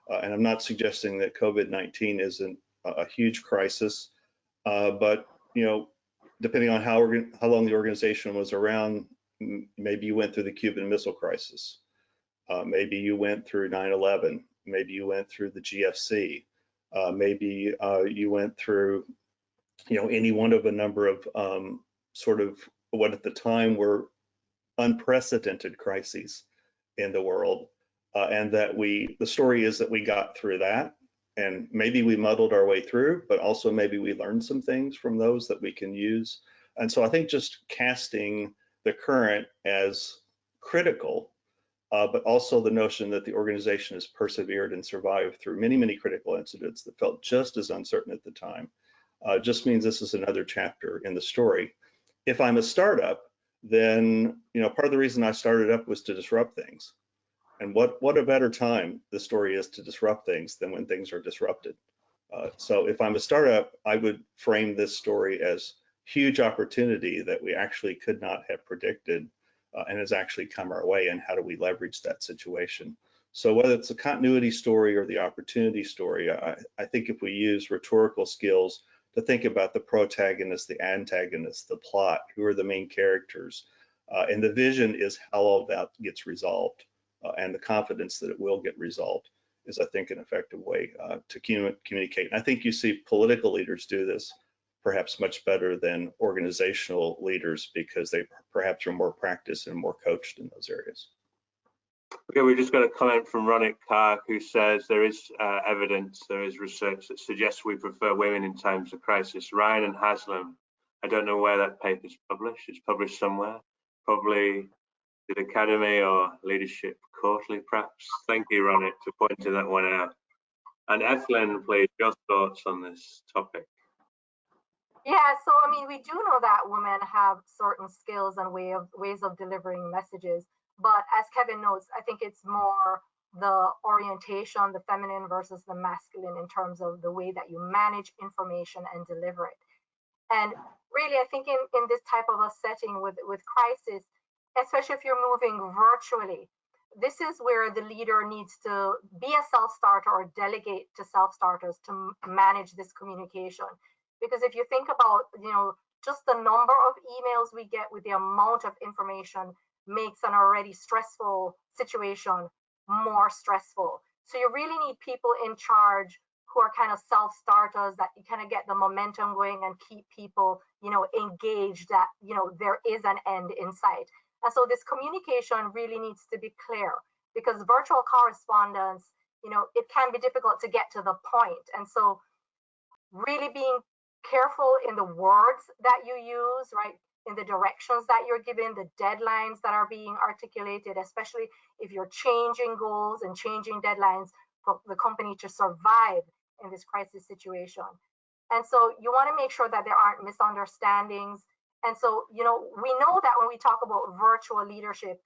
And I'm not suggesting that COVID-19 isn't a huge crisis, but depending on how long the organization was around, maybe you went through the Cuban Missile Crisis, maybe you went through 9/11, maybe you went through the GFC, maybe you went through, any one of a number of sort of what at the time were unprecedented crises in the world, and that the story is that we got through that, and maybe we muddled our way through, but also maybe we learned some things from those that we can use. And so I think just casting the current as critical, but also the notion that the organization has persevered and survived through many, many critical incidents that felt just as uncertain at the time, just means this is another chapter in the story. If I'm a startup, then part of the reason I started up was to disrupt things. And what a better time the story is to disrupt things than when things are disrupted. So if I'm a startup, I would frame this story as huge opportunity that we actually could not have predicted and has actually come our way, and how do we leverage that situation? So whether it's a continuity story or the opportunity story, I think if we use rhetorical skills to think about the protagonist, the antagonist, the plot, who are the main characters, and the vision is how all of that gets resolved, and the confidence that it will get resolved is, I think, an effective way to communicate. And I think you see political leaders do this perhaps much better than organizational leaders because they perhaps are more practiced and more coached in those areas. Okay, we just got a comment from Ronik Kark, who says there is evidence, there is research that suggests we prefer women in times of crisis. Ryan and Haslam, I don't know where that paper is published. It's published somewhere, probably the Academy or Leadership Quarterly, perhaps. Thank you, Ronik, for pointing that one out. And Ethlyn, please, your thoughts on this topic. Yeah, so I mean, we do know that women have certain skills and ways of delivering messages, but as Kevin notes, I think it's more the orientation, the feminine versus the masculine in terms of the way that you manage information and deliver it. And really, I think in this type of a setting with crisis, especially if you're moving virtually, this is where the leader needs to be a self-starter or delegate to self-starters to manage this communication. Because if you think about, just the number of emails we get with the amount of information makes an already stressful situation more stressful. So you really need people in charge who are kind of self-starters, that you kind of get the momentum going and keep people, engaged, that, there is an end in sight. And so this communication really needs to be clear, because virtual correspondence, it can be difficult to get to the point. And so really being careful in the words that you use, right? In the directions that you're given, the deadlines that are being articulated, especially if you're changing goals and changing deadlines for the company to survive in this crisis situation. And so you want to make sure that there aren't misunderstandings, And so, you know, we know that when we talk about virtual leadership,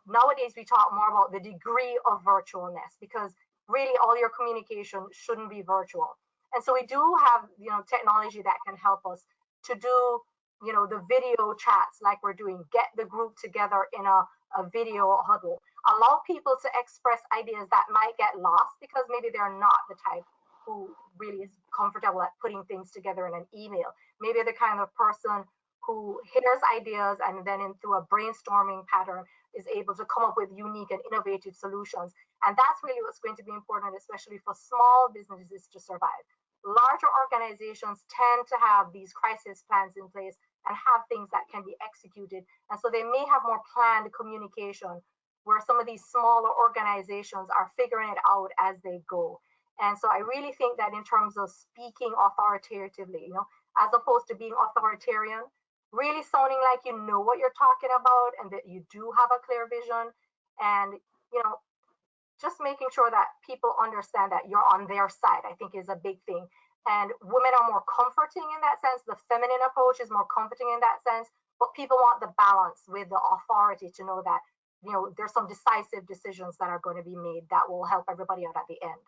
nowadays we talk more about the degree of virtualness, because really all your communication shouldn't be virtual. And so we do have, you know, technology that can help us to do, you know, the video chats like we're doing, get the group together in a video huddle, allow people to express ideas that might get lost because maybe they're not the type who really is comfortable at putting things together in an email. Maybe the kind of person who hears ideas and then through a brainstorming pattern is able to come up with unique and innovative solutions. And that's really what's going to be important, especially for small businesses to survive. Larger organizations tend to have these crisis plans in place and have things that can be executed. And so they may have more planned communication, where some of these smaller organizations are figuring it out as they go. And so I really think that in terms of speaking authoritatively, you know, as opposed to being authoritarian, really sounding like you know what you're talking about and that you do have a clear vision, and, you know, just making sure that people understand that you're on their side, I think is a big thing. And women are more comforting in that sense. The feminine approach is more comforting in that sense, but people want the balance with the authority to know that, you know, there's some decisive decisions that are going to be made that will help everybody out at the end.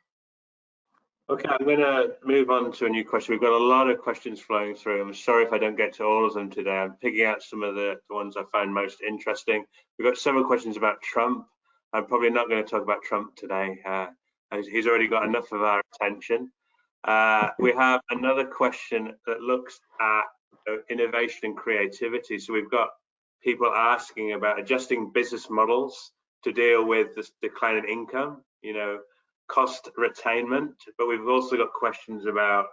Okay, I'm going to move on to a new question. We've got a lot of questions flowing through. I'm sorry if I don't get to all of them today. I'm picking out some of the ones I find most interesting. We've got several questions about Trump. I'm probably not going to talk about Trump today. He's already got enough of our attention. We have another question that looks at innovation and creativity. So we've got people asking about adjusting business models to deal with this decline in income, you know, cost retainment, but we've also got questions about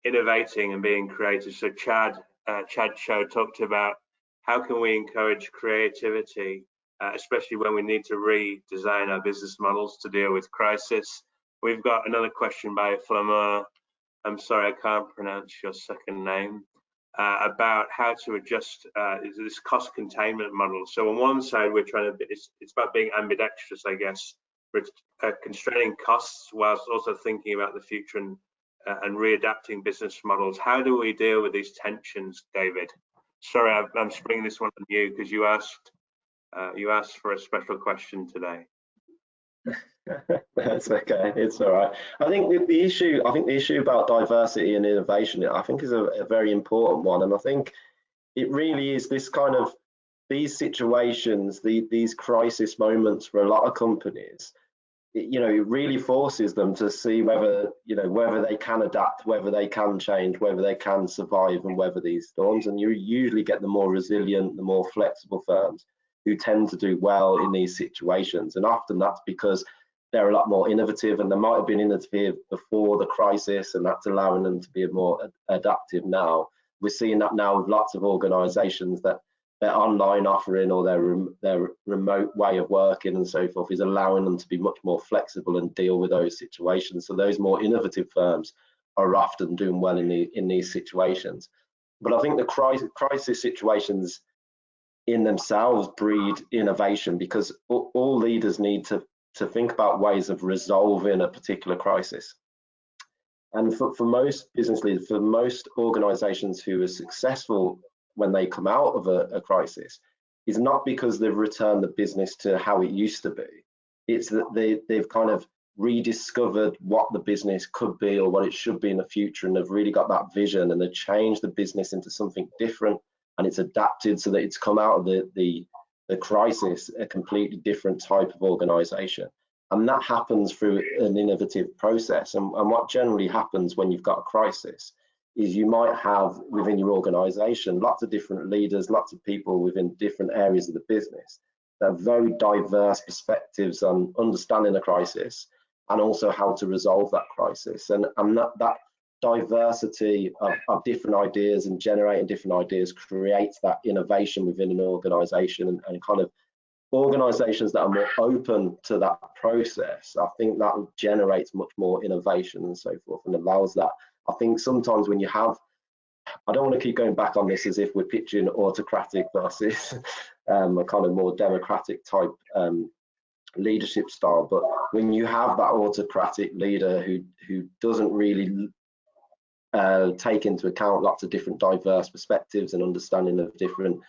innovating and being creative. So Chad Cho talked about how can we encourage creativity, especially when we need to redesign our business models to deal with crisis. We've got another question by Flamur, I'm sorry, I can't pronounce your second name, about how to adjust this cost containment model. So on one side, we're trying to, it's about being ambidextrous, I guess, constraining costs whilst also thinking about the future and readapting business models. How do we deal with these tensions, David? Sorry, I'm springing this one on you because you asked for a special question today. That's okay, it's all right. I think the issue about diversity and innovation, I think, is a very important one, and I think it really is this kind of these situations, these crisis moments for a lot of companies. You know, it really forces them to see whether, you know, whether they can adapt, whether they can change, whether they can survive and weather these storms. And you usually get the more resilient, the more flexible firms who tend to do well in these situations. And often that's because they're a lot more innovative, and they might have been innovative before the crisis, and that's allowing them to be more adaptive now. We're seeing that now with lots of organizations, that their online offering or their remote way of working and so forth is allowing them to be much more flexible and deal with those situations. So those more innovative firms are often doing well in these situations. But I think the crisis situations in themselves breed innovation, because all leaders need to think about ways of resolving a particular crisis. And for most business leaders, for most organizations who are successful when they come out of a crisis, is not because they've returned the business to how it used to be. It's that they've kind of rediscovered what the business could be or what it should be in the future, and they've really got that vision, and they've changed the business into something different, and it's adapted so that it's come out of the crisis a completely different type of organization. And that happens through an innovative process. And what generally happens when you've got a crisis is you might have within your organization lots of different leaders, lots of people within different areas of the business that have very diverse perspectives on understanding the crisis and also how to resolve that crisis. And that diversity of different ideas and generating different ideas creates that innovation within an organization, and kind of organizations that are more open to that process, I think that generates much more innovation and so forth, and allows that. I think sometimes when you have, I don't want to keep going back on this as if we're pitching autocratic versus a kind of more democratic type leadership style, but when you have that autocratic leader who doesn't really take into account lots of different diverse perspectives and understanding of different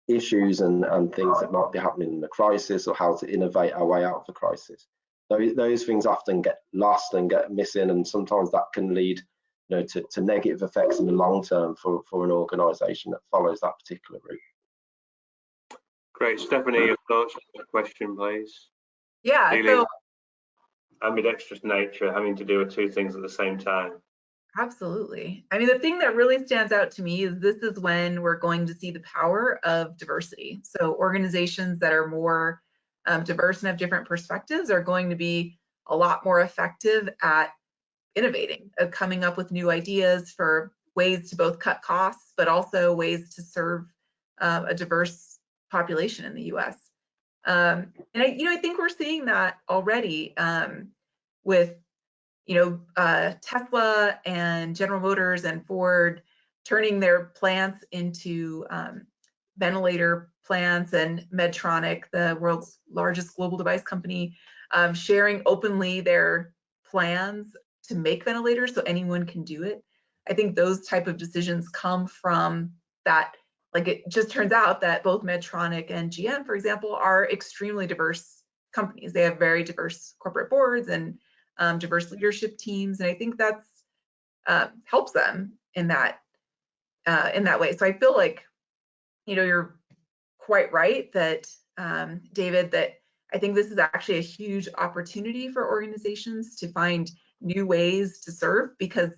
issues and things that might be happening in the crisis, or how to innovate our way out of the crisis. Those things often get lost and get missing, and sometimes that can lead, to negative effects in the long term for an organisation that follows that particular route. Great. Stephanie, your thoughts on the question, please? Yeah, so ambidextrous nature, having to do with two things at the same time. absolutely. I mean, the thing that really stands out to me is this is when we're going to see the power of diversity. So organizations that are more diverse and have different perspectives are going to be a lot more effective at innovating, of coming up with new ideas for ways to both cut costs, but also ways to serve a diverse population in the US. And I think we're seeing that already with Tesla and General Motors and Ford turning their plants into ventilator plants, and Medtronic, the world's largest global device company, sharing openly their plans to make ventilators so anyone can do it. I think those type of decisions come from that. Like, it just turns out that both Medtronic and GM, for example, are extremely diverse companies. They have very diverse corporate boards and diverse leadership teams, and I think that's helps them in that way. So I feel like, you're quite right that David, that I think this is actually a huge opportunity for organizations to find new ways to serve, because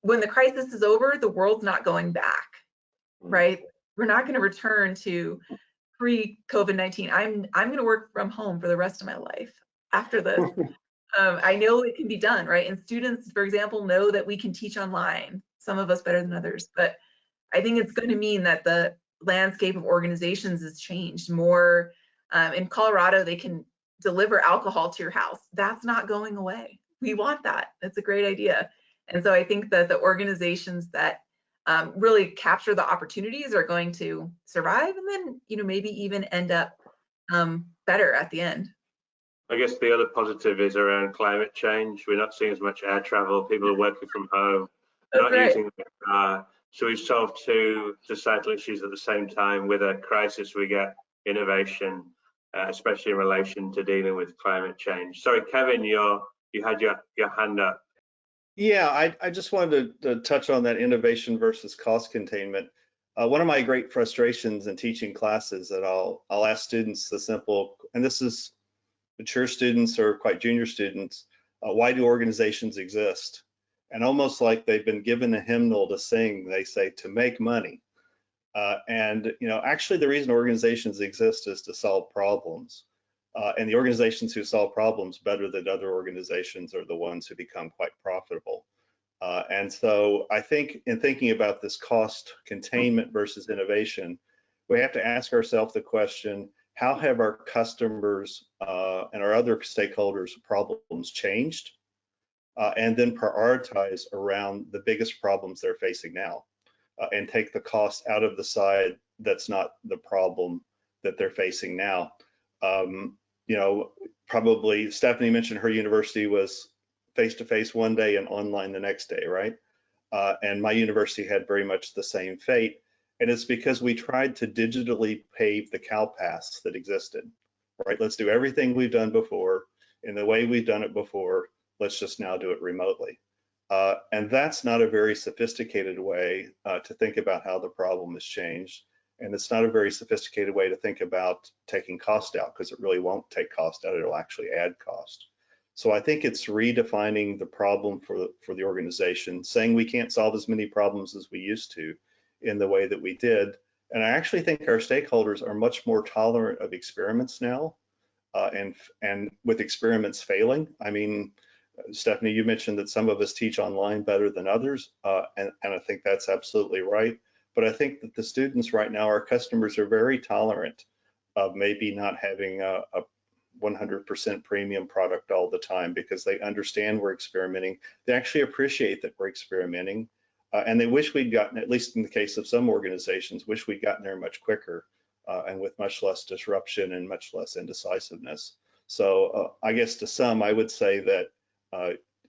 when the crisis is over, the world's not going back, right? We're not going to return to pre-COVID-19. I'm going to work from home for the rest of my life after this. I know it can be done, right? And students, for example, know that we can teach online, some of us better than others, but I think it's going to mean that the landscape of organizations has changed more. In Colorado, they can deliver alcohol to your house. That's not going away. We want that. That's a great idea. And so I think that the organizations that really capture the opportunities are going to survive, and then maybe even end up better at the end. I guess the other positive is around climate change. We're not seeing as much air travel. People are working from home, not using the car. So we've solved two societal issues at the same time. With a crisis, we get innovation, especially in relation to dealing with climate change. Sorry, Kevin, you had your hand up. Yeah, I just wanted to touch on that innovation versus cost containment. One of my great frustrations in teaching classes that I'll ask students the simple, and this is mature students or quite junior students, why do organizations exist? And almost like they've been given a hymnal to sing, they say to make money. Actually the reason organizations exist is to solve problems. And the organizations who solve problems better than other organizations are the ones who become quite profitable. And so I think in thinking about this cost containment versus innovation, we have to ask ourselves the question, how have our customers and our other stakeholders' problems changed? And then prioritize around the biggest problems they're facing now, and take the cost out of the side that's not the problem that they're facing now. Probably Stephanie mentioned her university was face-to-face one day and online the next day, right? And my university had very much the same fate. And it's because we tried to digitally pave the cow paths that existed, right? Let's do everything we've done before in the way we've done it before. Let's just now do it remotely. And that's not a very sophisticated way to think about how the problem has changed. And it's not a very sophisticated way to think about taking cost out, because it really won't take cost out, it'll actually add cost. So I think it's redefining the problem for the organization, saying we can't solve as many problems as we used to in the way that we did. And I actually think our stakeholders are much more tolerant of experiments now, and with experiments failing. I mean, Stephanie, you mentioned that some of us teach online better than others, and I think that's absolutely right. But I think that the students right now, our customers, are very tolerant of maybe not having a 100% premium product all the time, because they understand we're experimenting. They actually appreciate that we're experimenting, and they wish we'd gotten, at least in the case of some organizations, wish we'd gotten there much quicker and with much less disruption and much less indecisiveness. So I guess to some, I would say that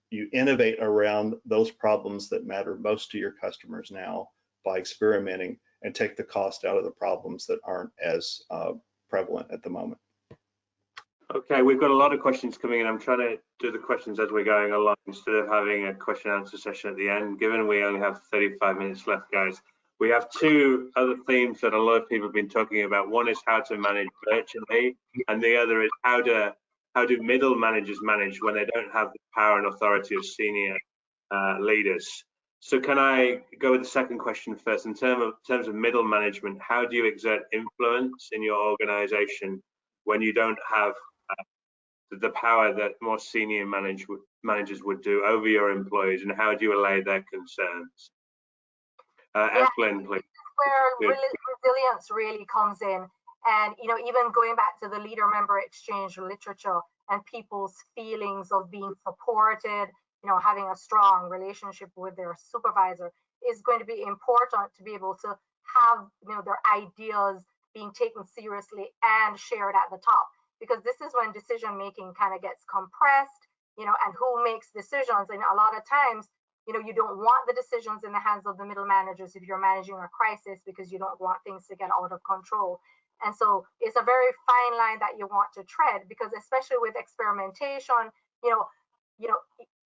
you innovate around those problems that matter most to your customers now by experimenting, and take the cost out of the problems that aren't as prevalent at the moment. Okay, we've got a lot of questions coming in. I'm trying to do the questions as we're going along instead of having a question and answer session at the end. Given we only have 35 minutes left, guys, we have two other themes that a lot of people have been talking about. One is how to manage virtually, and the other is how do middle managers manage when they don't have the power and authority of senior leaders. So can I go with the second question first? In terms of middle management, how do you exert influence in your organization when you don't have the power that more senior managers would do over your employees, and how do you allay their concerns? Evelyn, please. Where resilience really comes in, and even going back to the leader-member exchange literature and people's feelings of being supported, having a strong relationship with their supervisor is going to be important to be able to have their ideas being taken seriously and shared at the top, because this is when decision making kind of gets compressed, and who makes decisions. And a lot of times, you don't want the decisions in the hands of the middle managers if you're managing a crisis, because you don't want things to get out of control. And so it's a very fine line that you want to tread, because especially with experimentation,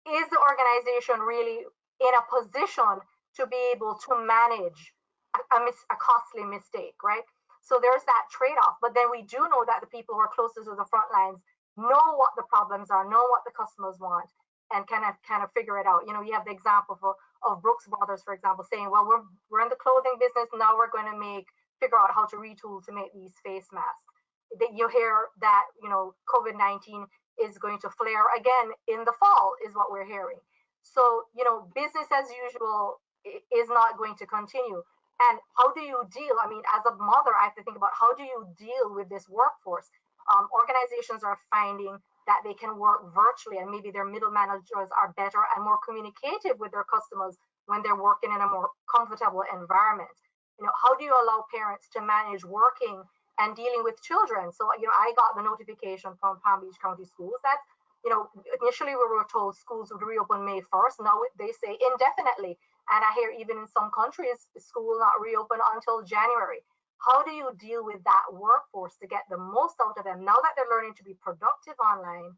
is the organization really in a position to be able to manage a costly mistake, right? So there's that trade-off. But then we do know that the people who are closest to the front lines know what the problems are, know what the customers want, and kind of figure it out. You have the example of Brooks Brothers, for example, saying, well, we're in the clothing business, now we're going to figure out how to retool to make these face masks. That you hear that COVID-19 is going to flare again in the fall, is what we're hearing. So business as usual is not going to continue. And how do you deal? I mean, as a mother, I have to think about how do you deal with this workforce? Organizations are finding that they can work virtually, and maybe their middle managers are better and more communicative with their customers when they're working in a more comfortable environment. How do you allow parents to manage working and dealing with children? So, I got the notification from Palm Beach County Schools that, initially we were told schools would reopen May 1st. Now they say indefinitely. And I hear even in some countries, the school will not reopen until January. How do you deal with that workforce to get the most out of them now that they're learning to be productive online,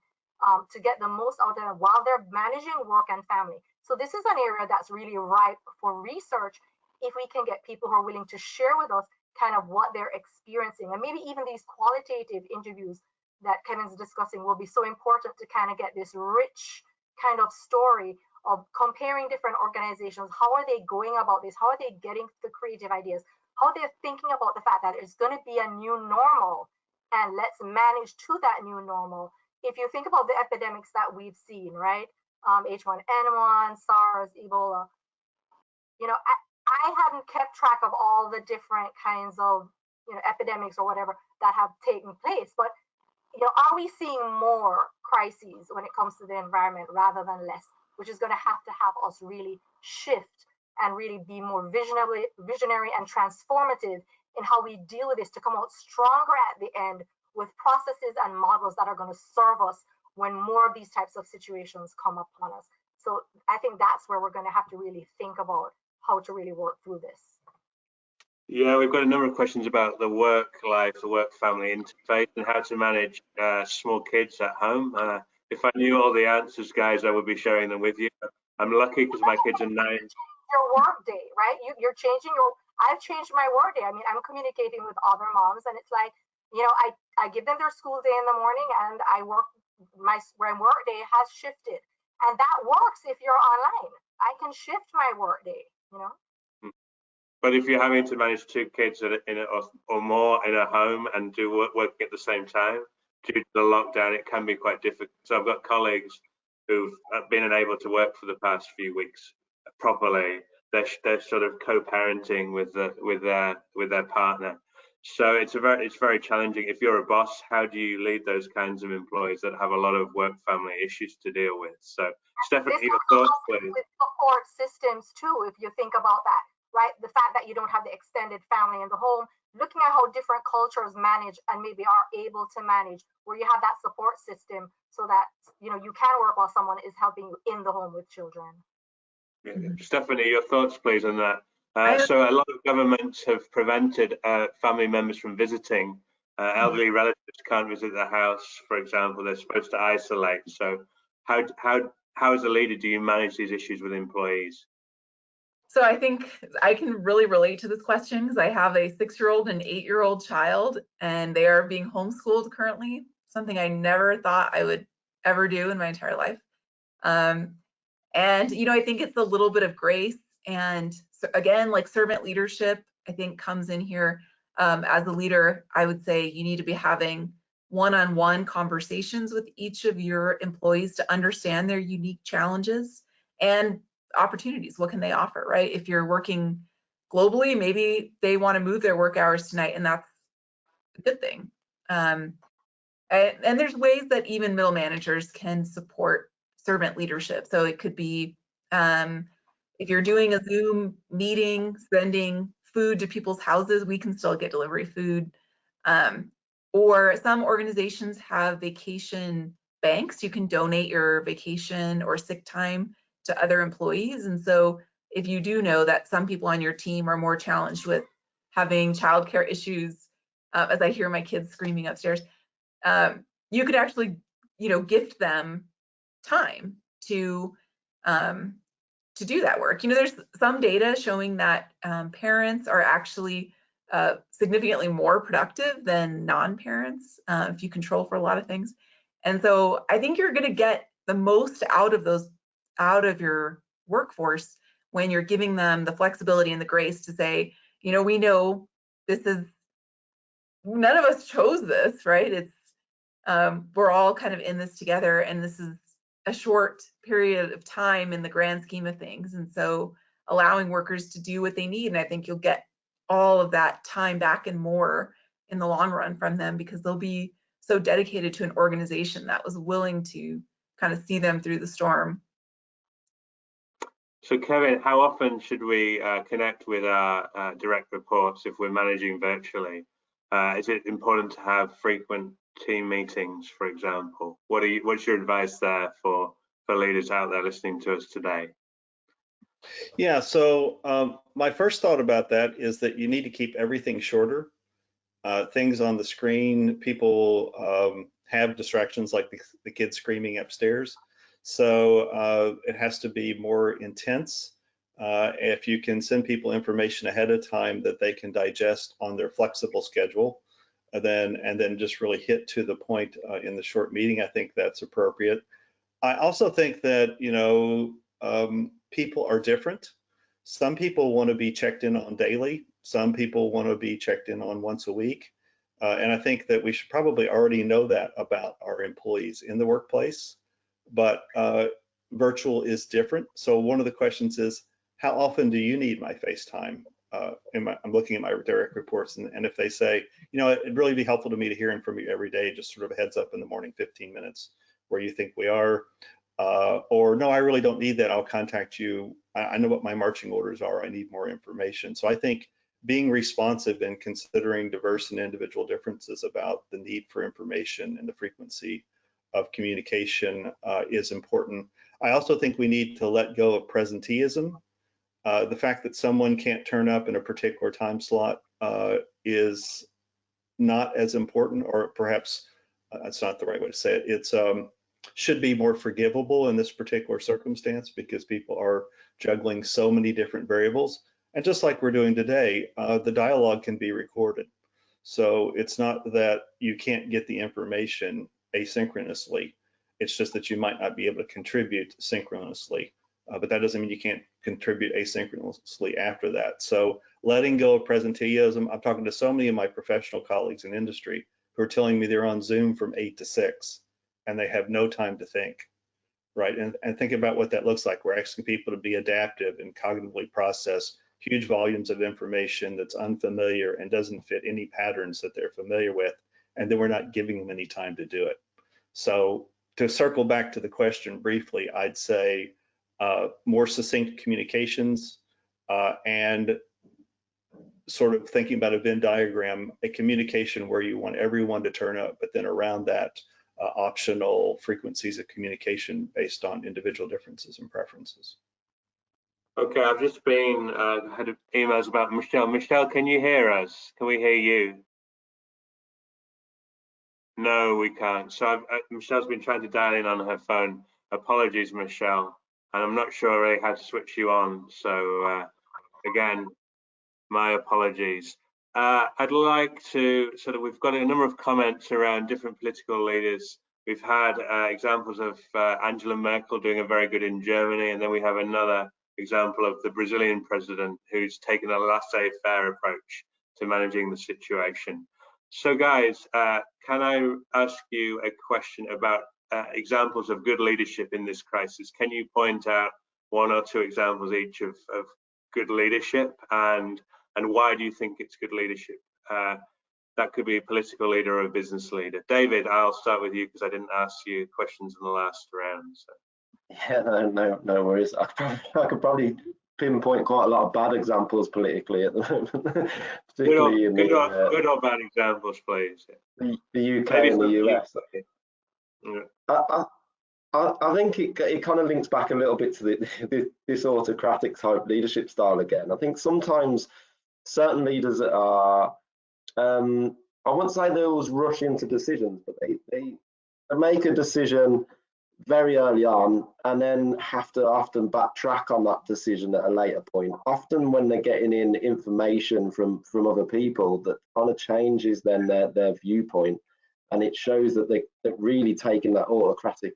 to get the most out of them while they're managing work and family? So this is an area that's really ripe for research if we can get people who are willing to share with us kind of what they're experiencing. And maybe even these qualitative interviews that Kevin's discussing will be so important to kind of get this rich kind of story of comparing different organizations. How are they going about this? How are they getting the creative ideas? How they're thinking about the fact that there's going to be a new normal, and let's manage to that new normal. If you think about the epidemics that we've seen, right? H1N1, SARS, Ebola, I hadn't kept track of all the different kinds of epidemics or whatever that have taken place, but are we seeing more crises when it comes to the environment rather than less, which is going to have us really shift and really be more visionary and transformative in how we deal with this, to come out stronger at the end with processes and models that are going to serve us when more of these types of situations come upon us. So I think that's where we're going to have to really think about how to really work through this. Yeah, we've got a number of questions about the work life, the work family interface, and how to manage small kids at home. If I knew all the answers, guys, I would be sharing them with you. I'm lucky because my kids are 9. Your work day, right? You're changing I've changed my work day. I mean, I'm communicating with other moms, and it's like, I give them their school day in the morning, and I work, my work day has shifted. And that works if you're online. I can shift my work day, But if you're having to manage 2 kids or more in a home and do work at the same time, due to the lockdown, it can be quite difficult. So I've got colleagues who've been unable to work for the past few weeks properly. They're sort of co-parenting with their partner. So it's very challenging. If you're a boss, how do you lead those kinds of employees that have a lot of work family issues to deal with? So Stephanie, your thoughts, please. With support systems too, if you think about that, right? The fact that you don't have the extended family in the home, looking at how different cultures manage and maybe are able to manage, where you have that support system so that you can work while someone is helping you in the home with children. Yeah. Stephanie, your thoughts please on that. So a lot of governments have prevented family members from visiting. Elderly relatives can't visit the house, for example. They're supposed to isolate. So how as a leader do you manage these issues with employees? So I think I can really relate to this question because I have a 6-year-old and 8-year-old child, and they are being homeschooled currently, something I never thought I would ever do in my entire life. And, I think it's a little bit of grace. And so again, like servant leadership, I think comes in here. As a leader, I would say you need to be having one-on-one conversations with each of your employees to understand their unique challenges and opportunities. What can they offer, right? If you're working globally, maybe they want to move their work hours tonight, and that's a good thing. And there's ways that even middle managers can support servant leadership. So it could be if you're doing a Zoom meeting, sending food to people's houses, we can still get delivery food. Or some organizations have vacation banks. You can donate your vacation or sick time to other employees. And so if you do know that some people on your team are more challenged with having childcare issues, as I hear my kids screaming upstairs, you could actually, gift them time to do that work. There's some data showing that parents are actually significantly more productive than non-parents if you control for a lot of things. And so I think you're going to get the most out of your workforce when you're giving them the flexibility and the grace to say, we know none of us chose this, right? It's we're all kind of in this together, and this is a short period of time in the grand scheme of things. And so allowing workers to do what they need, and I think you'll get all of that time back and more in the long run from them, because they'll be so dedicated to an organization that was willing to kind of see them through the storm. So Kevin, how often should we connect with our direct reports if we're managing virtually? Is it important to have frequent team meetings, for example? What's your advice there for leaders out there listening to us today? Yeah, so my first thought about that is that you need to keep everything shorter. Things on the screen, people have distractions like the kids screaming upstairs. So it has to be more intense. If you can send people information ahead of time that they can digest on their flexible schedule, and then just really hit to the point in the short meeting, I think that's appropriate. I also think that people are different. Some people want to be checked in on daily. Some people want to be checked in on once a week. And I think that we should probably already know that about our employees in the workplace, but virtual is different. So one of the questions is, how often do you need my FaceTime? I'm looking at my direct reports, and if they say, it'd really be helpful to me to hearing from you every day, just sort of a heads up in the morning, 15 minutes, where you think we are, or no, I really don't need that. I'll contact you. I know what my marching orders are. I need more information. So I think being responsive and considering diverse and individual differences about the need for information and the frequency of communication is important. I also think we need to let go of presenteeism. The fact that someone can't turn up in a particular time slot is not as important, or perhaps that's not the right way to say it. It's should be more forgivable in this particular circumstance, because people are juggling so many different variables. And just like we're doing today, the dialogue can be recorded. So it's not that you can't get the information asynchronously. It's just that you might not be able to contribute synchronously. But that doesn't mean you can't contribute asynchronously after that. So letting go of presenteeism. I'm talking to so many of my professional colleagues in industry who are telling me they're on Zoom from 8 to 6 and they have no time to think, right? And think about what that looks like. We're asking people to be adaptive and cognitively process huge volumes of information that's unfamiliar and doesn't fit any patterns that they're familiar with, and then we're not giving them any time to do it. So to circle back to the question briefly, I'd say more succinct communications and sort of thinking about a Venn diagram, a communication where you want everyone to turn up, but then around that, optional frequencies of communication based on individual differences and preferences. Okay, I've just been had emails about Michelle. Michelle, can you hear us? Can we hear you? No, we can't. So Michelle's been trying to dial in on her phone. Apologies, Michelle. And I'm not sure really how to switch you on. So again, my apologies. I'd like to we've got a number of comments around different political leaders. We've had examples of Angela Merkel doing a very good in Germany, and then we have another example of the Brazilian president who's taken a laissez-faire approach to managing the situation. So guys, can I ask you a question about examples of good leadership in this crisis? Can you point out one or two examples each of good leadership, and why do you think it's good leadership? That could be a political leader or a business leader. David, I'll start with you because I didn't ask you questions in the last round. So. Yeah, no worries. I could probably pinpoint quite a lot of bad examples politically at the moment, particularly in good or bad examples, please. The UK Maybe and the US. Yeah. I think it kind of links back a little bit to this autocratic type leadership style again. I think sometimes certain leaders are, I wouldn't say they always rush into decisions, but they make a decision very early on and then have to often backtrack on that decision at a later point. Often when they're getting in information from other people that kind of changes then their viewpoint, and it shows that they're really taking that autocratic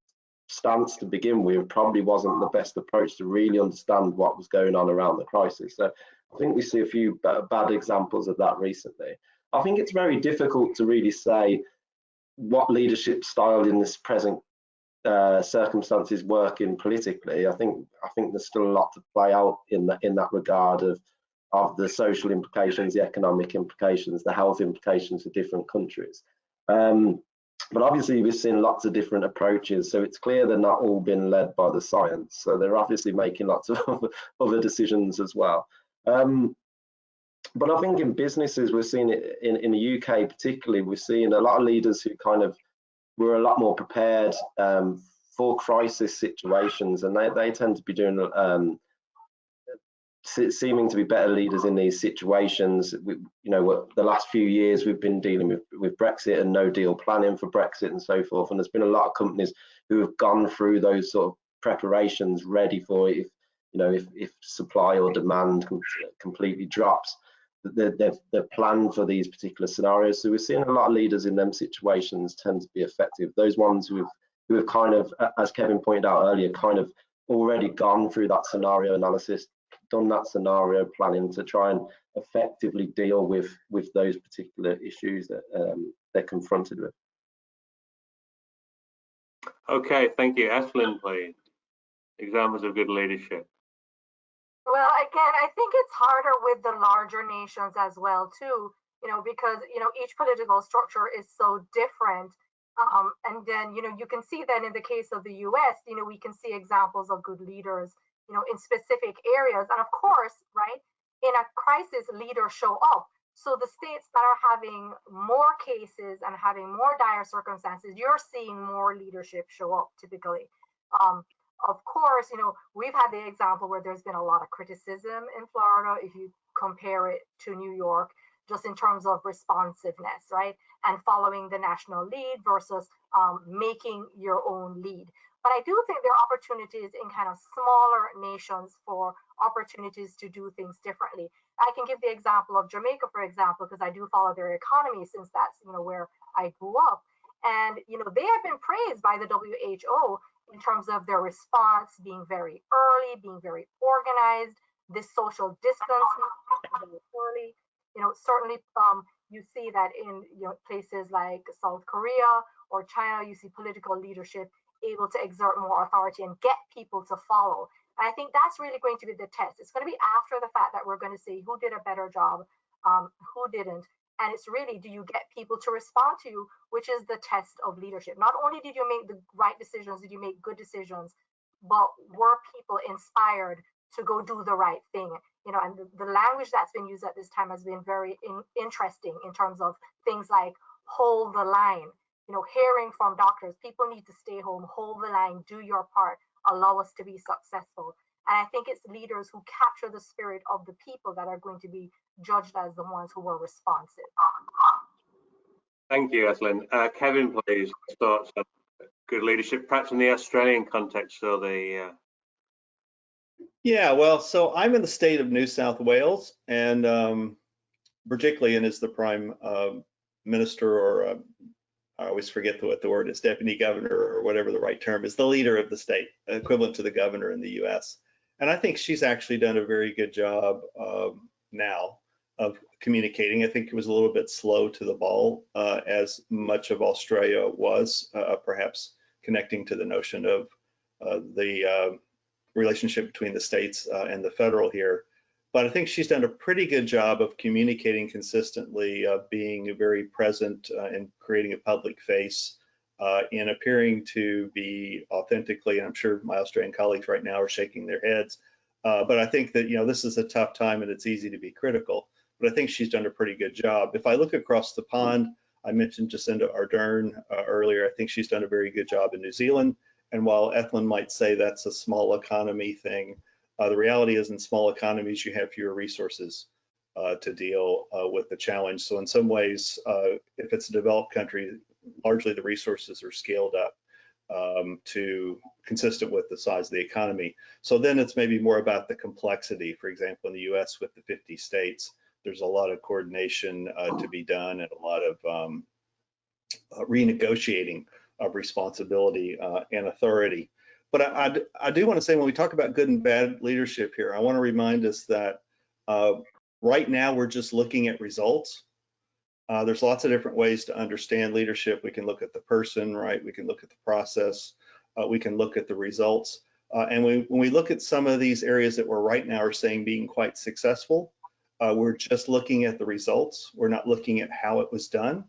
stance to begin with probably wasn't the best approach to really understand what was going on around the crisis. So I think we see a few bad examples of that recently. I think it's very difficult to really say what leadership style in this present circumstances working politically. I think there's still a lot to play out in that regard of the social implications, the economic implications, the health implications for different countries. But obviously we've seen lots of different approaches, so it's clear they're not all being led by the science. So they're obviously making lots of other decisions as well. But I think in businesses, we're seeing it in the UK particularly, we're seeing a lot of leaders who kind of were a lot more prepared for crisis situations, and they tend to be doing seeming to be better leaders in these situations. The last few years we've been dealing with Brexit and no deal planning for Brexit and so forth, and there's been a lot of companies who have gone through those sort of preparations ready for it if supply or demand completely drops. They've planned for these particular scenarios. So we're seeing a lot of leaders in them situations tend to be effective. Those ones who have kind of, as Kevin pointed out earlier, kind of already gone through that scenario analysis, done that scenario planning to try and effectively deal with those particular issues that they're confronted with. Okay, thank you. Ashlyn, please. Examples of good leadership. Well, again, I think it's harder with the larger nations as well, too, because, each political structure is so different. And then, you can see that in the case of the US, we can see examples of good leaders, in specific areas. And of course, right, in a crisis, leaders show up. So the states that are having more cases and having more dire circumstances, you're seeing more leadership show up typically. Of course, we've had the example where there's been a lot of criticism in Florida if you compare it to New York, just in terms of responsiveness, right? And following the national lead versus making your own lead. But I do think there are opportunities in kind of smaller nations for opportunities to do things differently. I can give the example of Jamaica, for example, because I do follow their economy since that's, where I grew up. And, they have been praised by the WHO in terms of their response being very early, being very organized, this social distancing very early. Certainly you see that in places like South Korea or China, you see political leadership able to exert more authority and get people to follow. And I think that's really going to be the test. It's going to be after the fact that we're going to see who did a better job, who didn't. And it's really, do you get people to respond to you, which is the test of leadership. Not only did you make the right decisions, did you make good decisions, but were people inspired to go do the right thing. You know, and the language that's been used at this time has been very interesting in terms of things like hold the line. You know, hearing from doctors, people need to stay home, hold the line, do your part, allow us to be successful. And I think it's leaders who capture the spirit of the people that are going to be judged as the ones who were responsive. Thank you, Eslyn. Kevin, please, thoughts on good leadership, perhaps in the Australian context or the... Yeah, well, so I'm in the state of New South Wales, and particularly, and as the Prime Minister, or I always forget what the word is, Deputy Governor, or whatever the right term is, the leader of the state, equivalent to the governor in the US. And I think she's actually done a very good job now of communicating. I think it was a little bit slow to the ball, as much of Australia was, perhaps connecting to the notion of the relationship between the states and the federal here. But I think she's done a pretty good job of communicating consistently, being very present and creating a public face, and appearing to be authentically, and I'm sure my Australian colleagues right now are shaking their heads. But I think that, you know, this is a tough time and it's easy to be critical, but I think she's done a pretty good job. If I look across the pond, I mentioned Jacinda Ardern earlier. I think she's done a very good job in New Zealand. And while Eslyn might say that's a small economy thing, the reality is in small economies, you have fewer resources to deal with the challenge. So in some ways, if it's a developed country, largely the resources are scaled up to consistent with the size of the economy. So then it's maybe more about the complexity. For example, in the US with the 50 states, there's a lot of coordination to be done and a lot of renegotiating of responsibility and authority. But I do want to say, when we talk about good and bad leadership here, I want to remind us that right now we're just looking at results. There's lots of different ways to understand leadership. We can look at the person, right? We can look at the process. We can look at the results. And when we look at some of these areas that we're right now are saying being quite successful, we're just looking at the results. We're not looking at how it was done.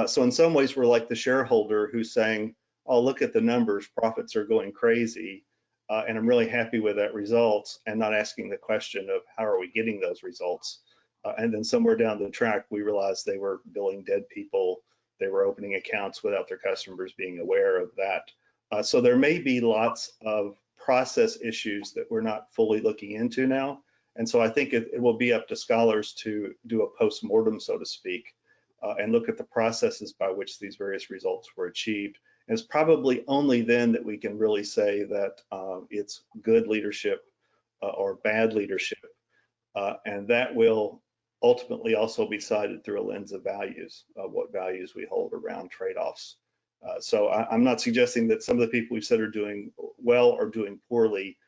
So in some ways, we're like the shareholder who's saying, oh, look at the numbers, profits are going crazy, and I'm really happy with that results, and not asking the question of how are we getting those results. And then somewhere down the track, we realized they were billing dead people, they were opening accounts without their customers being aware of that. So there may be lots of process issues that we're not fully looking into now. And so I think it will be up to scholars to do a post-mortem, so to speak, and look at the processes by which these various results were achieved. And it's probably only then that we can really say that it's good leadership or bad leadership. And that will ultimately also be cited through a lens of values, what values we hold around trade-offs. So I'm not suggesting that some of the people we've said are doing well or doing poorly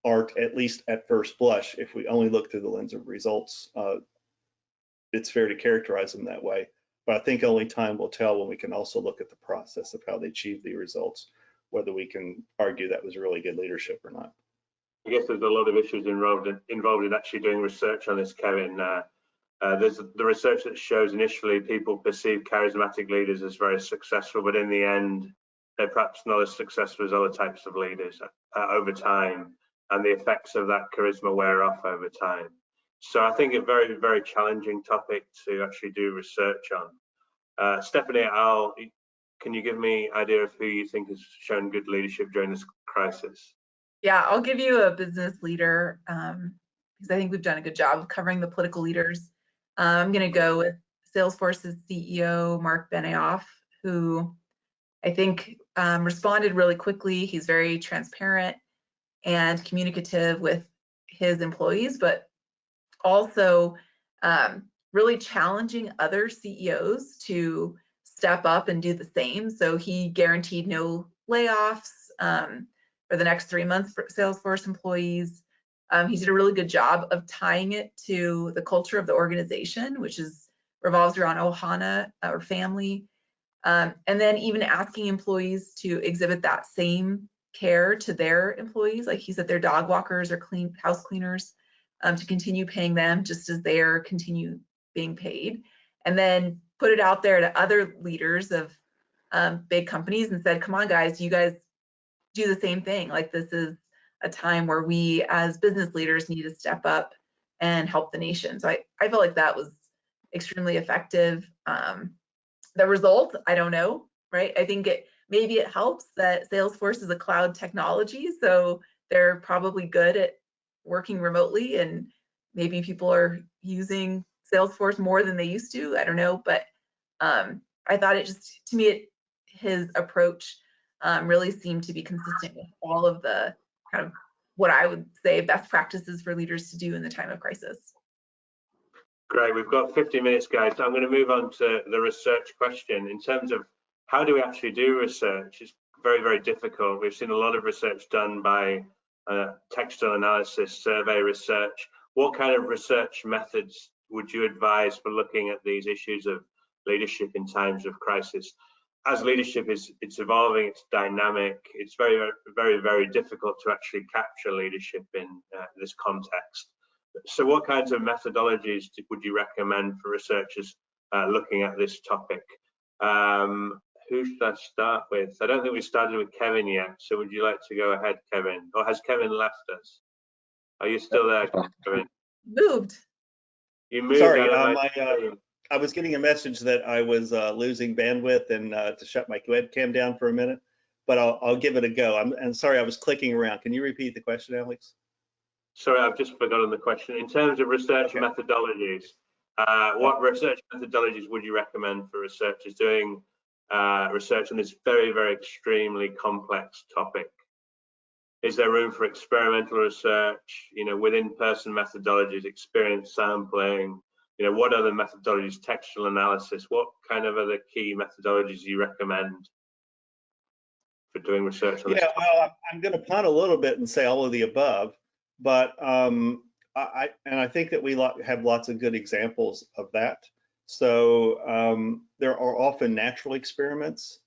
aren't, at least at first blush. If we only look through the lens of results, it's fair to characterize them that way. But I think only time will tell when we can also look at the process of how they achieve the results, whether we can argue that was really good leadership or not. I guess there's a lot of issues involved in actually doing research on this, Kevin. There's the research that shows initially people perceive charismatic leaders as very successful, but in the end, they're perhaps not as successful as other types of leaders over time, and the effects of that charisma wear off over time. So I think a very, very challenging topic to actually do research on. Stephanie, can you give me an idea of who you think has shown good leadership during this crisis? Yeah, I'll give you a business leader because I think we've done a good job of covering the political leaders. I'm going to go with Salesforce's CEO, Mark Benioff, who I think responded really quickly. He's very transparent and communicative with his employees, but also really challenging other CEOs to step up and do the same. So he guaranteed no layoffs for the next 3 months for Salesforce employees. He did a really good job of tying it to the culture of the organization, which revolves around Ohana, or family. And then even asking employees to exhibit that same care to their employees, like he said, their dog walkers or house cleaners, to continue paying them just as they're continue being paid. And then put it out there to other leaders of big companies and said, come on guys, you guys do the same thing. Like, this is a time where we as business leaders need to step up and help the nation. So I feel like that was extremely effective. The result, I don't know, right? I think maybe it helps that Salesforce is a cloud technology, so they're probably good at working remotely, and maybe people are using Salesforce more than they used to. I don't know, but I thought it just, to me, his approach really seemed to be consistent with all of the kind of what I would say best practices for leaders to do in the time of crisis. Great, we've got 50 minutes, guys. So I'm going to move on to the research question. In terms of how do we actually do research, it's very, very difficult. We've seen a lot of research done by textual analysis, survey research. What kind of research methods would you advise for looking at these issues of leadership in times of crisis? As leadership it's evolving, it's dynamic, it's very, very, very difficult to actually capture leadership in this context. So what kinds of methodologies would you recommend for researchers looking at this topic? Who should I start with? I don't think we started with Kevin yet, so would you like to go ahead, Kevin? Or has Kevin left us? Are you still there, Kevin? Moved. You moved. Sorry, out of I was getting a message that I was losing bandwidth and to shut my webcam down for a minute, but I'll give it a go. I'm sorry, I was clicking around. Can you repeat the question, Alex? Sorry, I've just forgotten the question. In terms of research methodologies, what research methodologies would you recommend for researchers doing research on this very, very extremely complex topic? Is there room for experimental research, with in-person methodologies, experience sampling, what other methodologies, textual analysis, what kind of other key methodologies do you recommend for doing research on this topic? Well, I'm going to punt a little bit and say all of the above, but I think that we have lots of good examples of that. So there are often natural experiments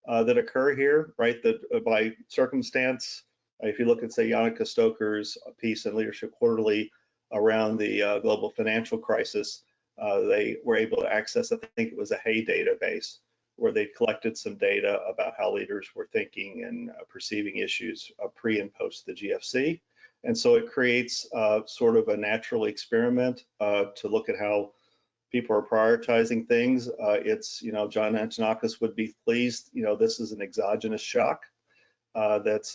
that occur here, right? That by circumstance, if you look at, say, Janneke Stoker's piece in Leadership Quarterly around the global financial crisis, they were able to access, I think it was a Hay database, where they collected some data about how leaders were thinking and perceiving issues pre and post the GFC. And so it creates sort of a natural experiment to look at how people are prioritizing things. It's, John Antonakis would be pleased, this is an exogenous shock that's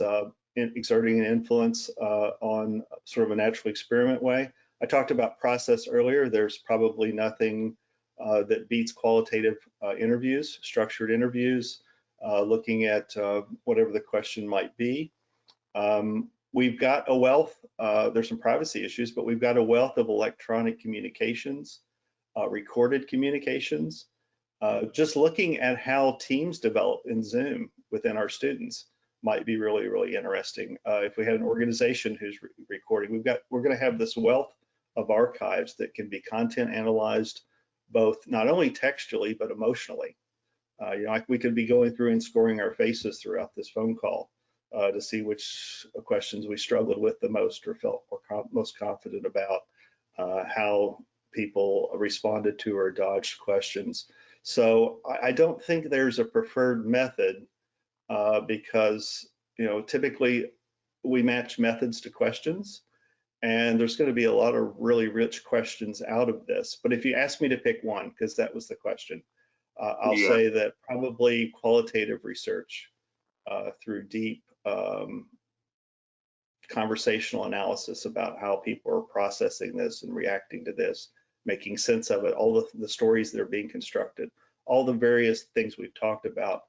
exerting an influence on sort of a natural experiment way. I talked about process earlier. There's probably nothing that beats qualitative interviews, structured interviews, looking at whatever the question might be. We've got a wealth, there's some privacy issues, but we've got a wealth of electronic communications, recorded communications. Just looking at how teams develop in Zoom within our students might be really, really interesting. If we had an organization who's recording, we're going to have this wealth of archives that can be content analyzed, both not only textually but emotionally. Like we could be going through and scoring our faces throughout this phone call to see which questions we struggled with the most or felt most confident about, how people responded to or dodged questions. So I don't think there's a preferred method because typically we match methods to questions, and there's going to be a lot of really rich questions out of this. But if you ask me to pick one, because that was the question, I'll say that probably qualitative research through deep conversational analysis about how people are processing this and reacting to this, making sense of it, all the stories that are being constructed, all the various things we've talked about.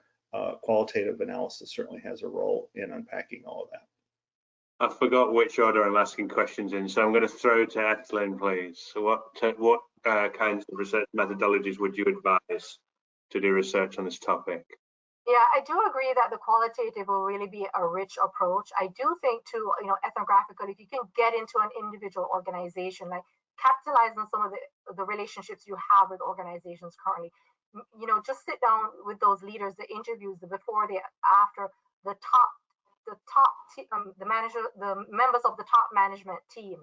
Qualitative analysis certainly has a role in unpacking all of that. I forgot which order I'm asking questions in, so I'm going to throw to Ethelyn, please. So what kinds of research methodologies would you advise to do research on this topic? Yeah, I do agree that the qualitative will really be a rich approach. I do think too, ethnographical, if you can get into an individual organization, like capitalize on some of the relationships you have with organizations currently, just sit down with those leaders, the interviews, the before, the after, the members of the top management team.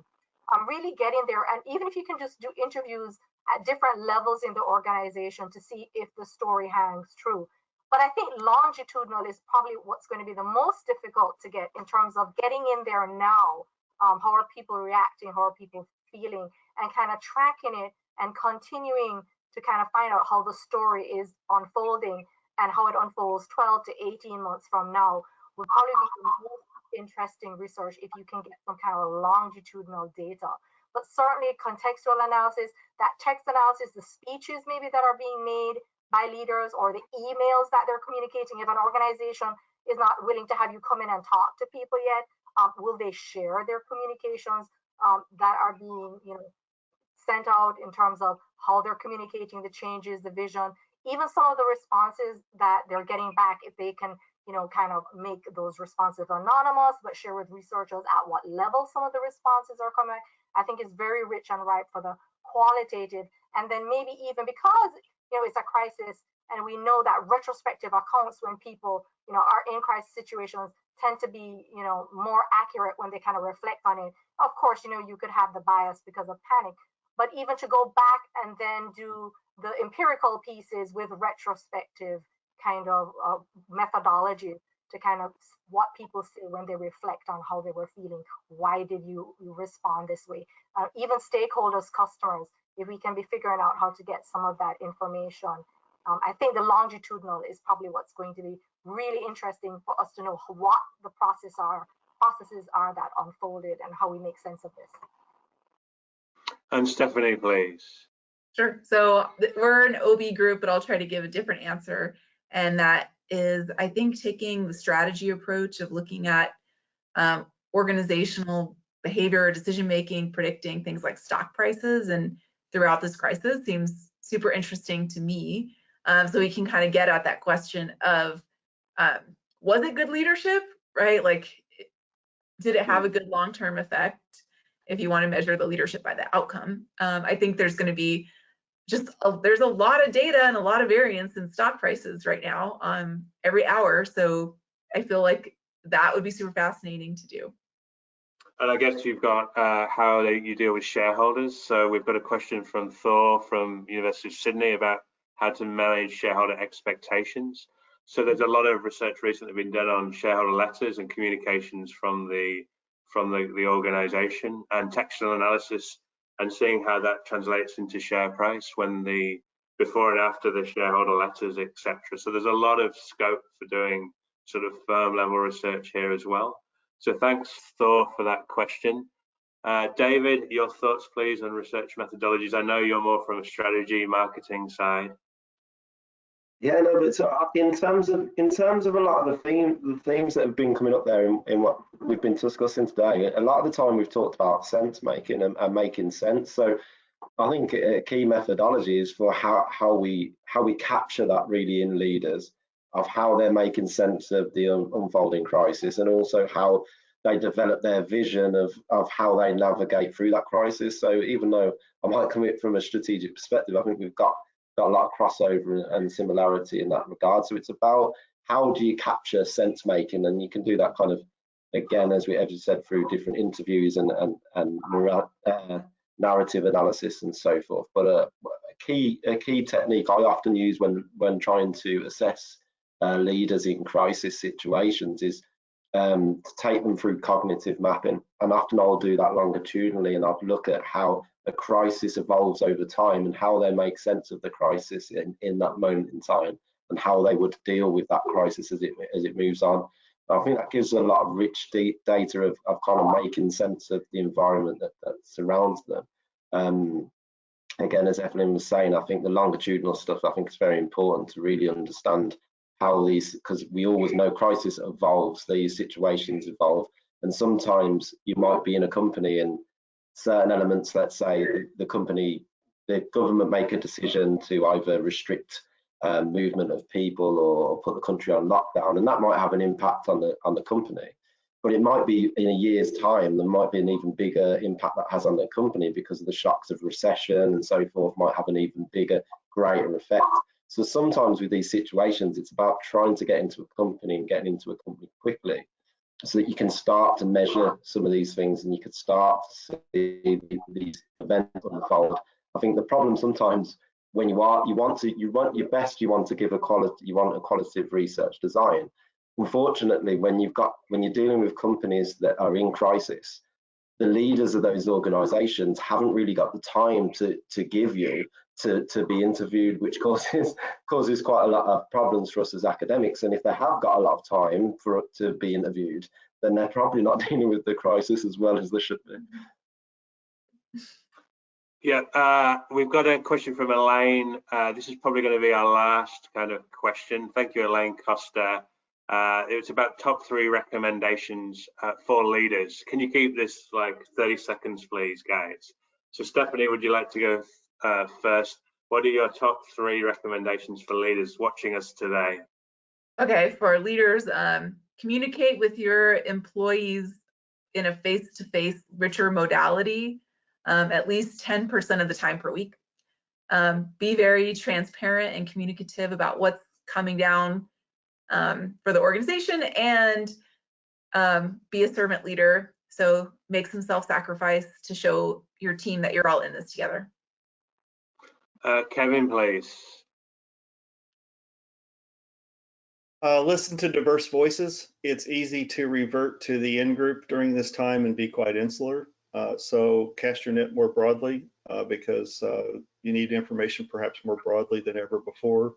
Really get in there, and even if you can just do interviews at different levels in the organization to see if the story hangs true. But I think longitudinal is probably what's going to be the most difficult to get in terms of getting in there now. How are people reacting? How are people feeling? And kind of tracking it and continuing to kind of find out how the story is unfolding and how it unfolds 12 to 18 months from now will probably be the most interesting research if you can get some kind of longitudinal data. But certainly contextual analysis, that text analysis, the speeches maybe that are being made by leaders or the emails that they're communicating. If an organization is not willing to have you come in and talk to people yet, will they share their communications that are being, sent out in terms of how they're communicating the changes, the vision, even some of the responses that they're getting back, if they can, kind of make those responses anonymous, but share with researchers at what level some of the responses are coming. I think is very rich and ripe for the qualitative. And then maybe even because, it's a crisis and we know that retrospective accounts when people, are in crisis situations tend to be, more accurate when they kind of reflect on it. Of course, you could have the bias because of panic, but even to go back and then do the empirical pieces with retrospective kind of methodology to kind of what people say when they reflect on how they were feeling. Why did you respond this way? Even stakeholders, customers, if we can be figuring out how to get some of that information. I think the longitudinal is probably what's going to be really interesting for us to know what the processes are that unfolded and how we make sense of this. And Stephanie, please. Sure. So we're an OB group, but I'll try to give a different answer. And that is, I think, taking the strategy approach of looking at organizational behavior, decision-making, predicting things like stock prices and throughout this crisis seems super interesting to me. So we can kind of get at that question of, was it good leadership, right? Like, did it have a good long-term effect if you want to measure the leadership by the outcome? I think there's going to be there's a lot of data and a lot of variance in stock prices right now every hour. So I feel like that would be super fascinating to do. And I guess you've got how you deal with shareholders. So we've got a question from Thor from University of Sydney about how to manage shareholder expectations. So there's a lot of research recently been done on shareholder letters and communications from the organization and textual analysis and seeing how that translates into share price when the before and after the shareholder letters, etc. So there's a lot of scope for doing sort of firm level research here as well. So thanks, Thor, for that question. David, your thoughts, please, on research methodologies. I know you're more from a strategy marketing side. Yeah, no, but so in terms of a lot of the themes that have been coming up there in what we've been discussing today, a lot of the time we've talked about sense making and making sense. So I think a key methodology is for how we capture that really in leaders, of how they're making sense of the unfolding crisis, and also how they develop their vision of how they navigate through that crisis. So even though I might come at it from a strategic perspective, I think we've got a lot of crossover and similarity in that regard. So it's about how do you capture sense making, and you can do that kind of, again, as we said, through different interviews and narrative analysis and so forth. But a key technique I often use when trying to assess leaders in crisis situations is to take them through cognitive mapping, and often I'll do that longitudinally, and I'll look at how a crisis evolves over time and how they make sense of the crisis in that moment in time, and how they would deal with that crisis as it moves on. I think that gives a lot of rich data of kind of making sense of the environment that surrounds them. Again, as Evelyn was saying, I think the longitudinal stuff, I think is very important to really understand how these, because we always know crisis evolves, these situations evolve, and sometimes you might be in a company and certain elements, let's say the government make a decision to either restrict movement of people or put the country on lockdown, and that might have an impact on the company. But it might be in a year's time, there might be an even bigger impact that has on the company because of the shocks of recession and so forth, might have an even bigger, greater effect. So sometimes with these situations, it's about trying to get into a company and getting into a company quickly, so that you can start to measure some of these things and you could start to see these events unfold. I think the problem sometimes when you want your best, you want to give a qualitative research design. Unfortunately, when you're dealing with companies that are in crisis, the leaders of those organizations haven't really got the time to give you to be interviewed, which causes quite a lot of problems for us as academics. And if they have got a lot of time to be interviewed, then they're probably not dealing with the crisis as well as they should be. Yeah, we've got a question from Elaine. This is probably going to be our last kind of question. Thank you, Elaine Costa. It's about top 3 recommendations for leaders. Can you keep this like 30 seconds, please, guys? So Stephanie, would you like to go first? What are your top 3 recommendations for leaders watching us today? Okay, for leaders, communicate with your employees in a face-to-face richer modality at least 10% of the time per week. Be very transparent and communicative about what's coming down for the organization, and be a servant leader. So make some self-sacrifice to show your team that you're all in this together. Kevin, please. Listen to diverse voices. It's easy to revert to the in-group during this time and be quite insular. So cast your net more broadly because you need information perhaps more broadly than ever before.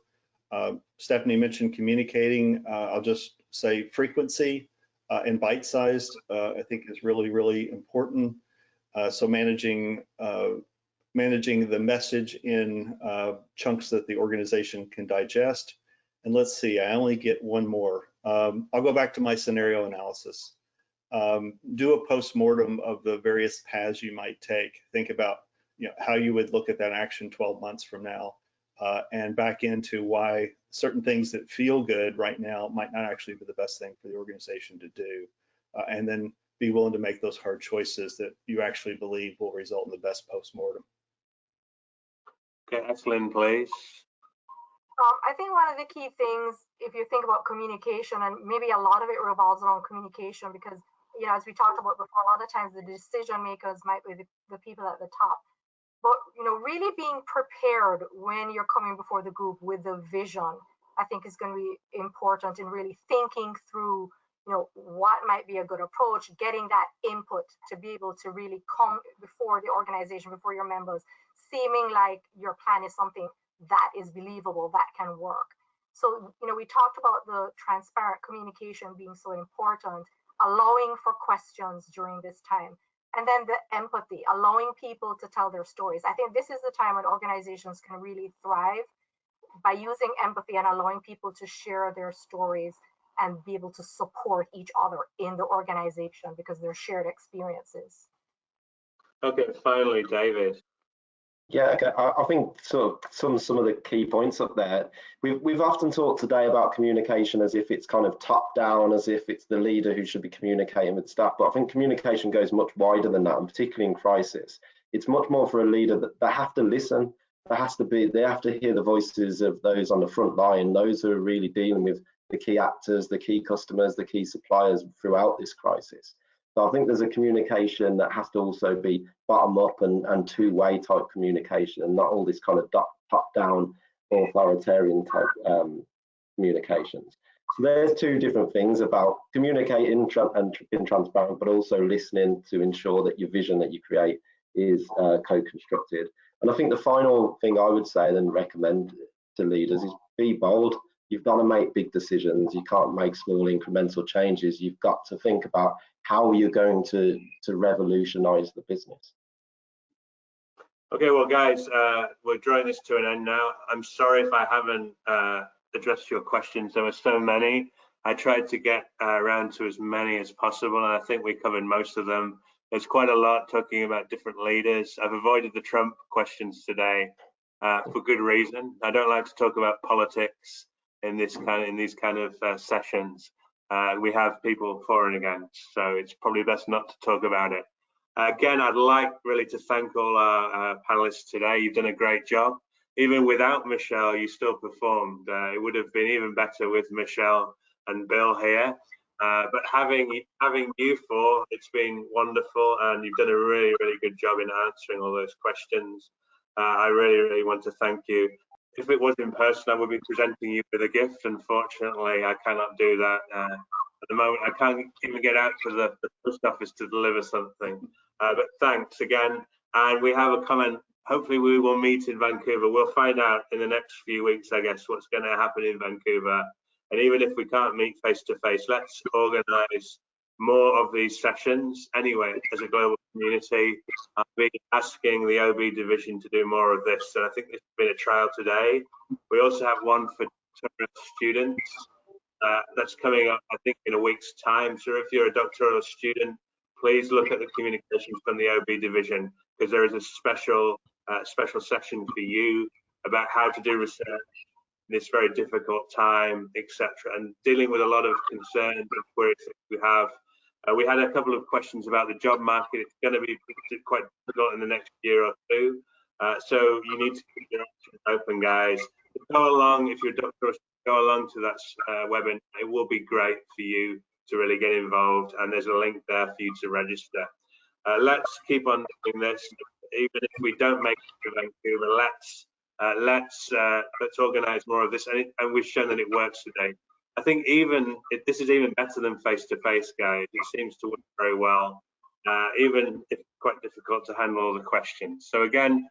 Stephanie mentioned communicating. I'll just say frequency and bite-sized, I think is really, really important. So managing the message in chunks that the organization can digest. And let's see, I only get one more. I'll go back to my scenario analysis. Do a post-mortem of the various paths you might take. Think about how you would look at that action 12 months from now, and back into why certain things that feel good right now might not actually be the best thing for the organization to do, and then be willing to make those hard choices that you actually believe will result in the best post-mortem. Okay, Eslyn, please. I think one of the key things, if you think about communication, and maybe a lot of it revolves around communication, because as we talked about before, a lot of times the decision makers might be the people at the top. But really being prepared when you're coming before the group with the vision, I think is going to be important in really thinking through, what might be a good approach, getting that input to be able to really come before the organization, before your members, seeming like your plan is something that is believable, that can work. So, we talked about the transparent communication being so important, allowing for questions during this time. And then the empathy, allowing people to tell their stories. I think this is the time when organizations can really thrive by using empathy and allowing people to share their stories and be able to support each other in the organization because they're shared experiences. Okay, finally, David. Yeah, okay. I think sort of some of the key points up there. We've often talked today about communication as if it's kind of top down, as if it's the leader who should be communicating with staff. But I think communication goes much wider than that, and particularly in crisis, it's much more for a leader that they have to listen. They have to hear the voices of those on the front line, those who are really dealing with the key actors, the key customers, the key suppliers throughout this crisis. So I think there's a communication that has to also be bottom up and two-way type communication, and not all this kind of top-down authoritarian type communications. So there's 2 different things about communicating and being transparent, but also listening to ensure that your vision that you create is co-constructed. And I think the final thing I would say then recommend to leaders is be bold. You've got to make big decisions. You can't make small incremental changes. You've got to think about how you're going to revolutionize the business. Okay, well, guys, we're drawing this to an end now. I'm sorry if I haven't addressed your questions. There were so many. I tried to get around to as many as possible, and I think we covered most of them. There's quite a lot talking about different leaders. I've avoided the Trump questions today for good reason. I don't like to talk about politics in these kind of sessions. We have people for and against, so it's probably best not to talk about it. Again, I'd like really to thank all our panelists today. You've done a great job. Even without Michelle, you still performed. It would have been even better with Michelle and Bill here. But having you 4, it's been wonderful, and you've done a really, really good job in answering all those questions. I really want to thank you. If it was in person, I would be presenting you with a gift. Unfortunately, I cannot do that. At the moment, I can't even get out to the post office to deliver something. But thanks again. And we have a comment. Hopefully we will meet in Vancouver. We'll find out in the next few weeks, I guess, what's going to happen in Vancouver. And even if we can't meet face to face, let's organise more of these sessions. Anyway, as a global community, I've been asking the OB division to do more of this. And I think this has been a trial today. We also have one for students that's coming up, I think, in a week's time. So if you're a doctoral student, please look at the communications from the OB division, because there is a special section for you about how to do research in this very difficult time, etc., and dealing with a lot of concerns and queries that we have. We had a couple of questions about the job market. It's going to be quite difficult in the next year or two, so you need to keep your options open, guys. Go along, if you're a doctor, go along to that webinar. It will be great for you to really get involved, and there's a link there for you to register. Let's keep on doing this, even if we don't make it to Vancouver. Let's organise more of this, and we've shown that it works today. I think this is even better than face-to-face, guys. It seems to work very well, even if it's quite difficult to handle all the questions. So again,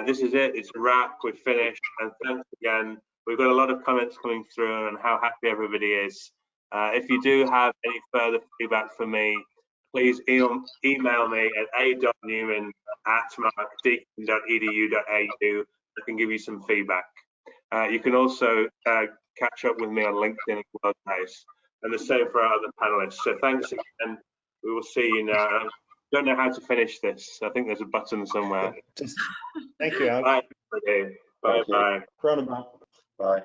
this is it. It's a wrap. We've finished, and thanks again. We've got a lot of comments coming through and how happy everybody is. If you do have any further feedback for me, please email me at a.newman@deakin.edu.au. I can give you some feedback. You can also catch up with me on LinkedIn as well, guys, and the same for our other panelists. So thanks again. We will see you now. I don't know how to finish this. I think there's a button somewhere. Thank you, Alex. Bye. Bye. Bye. Bye. Bye.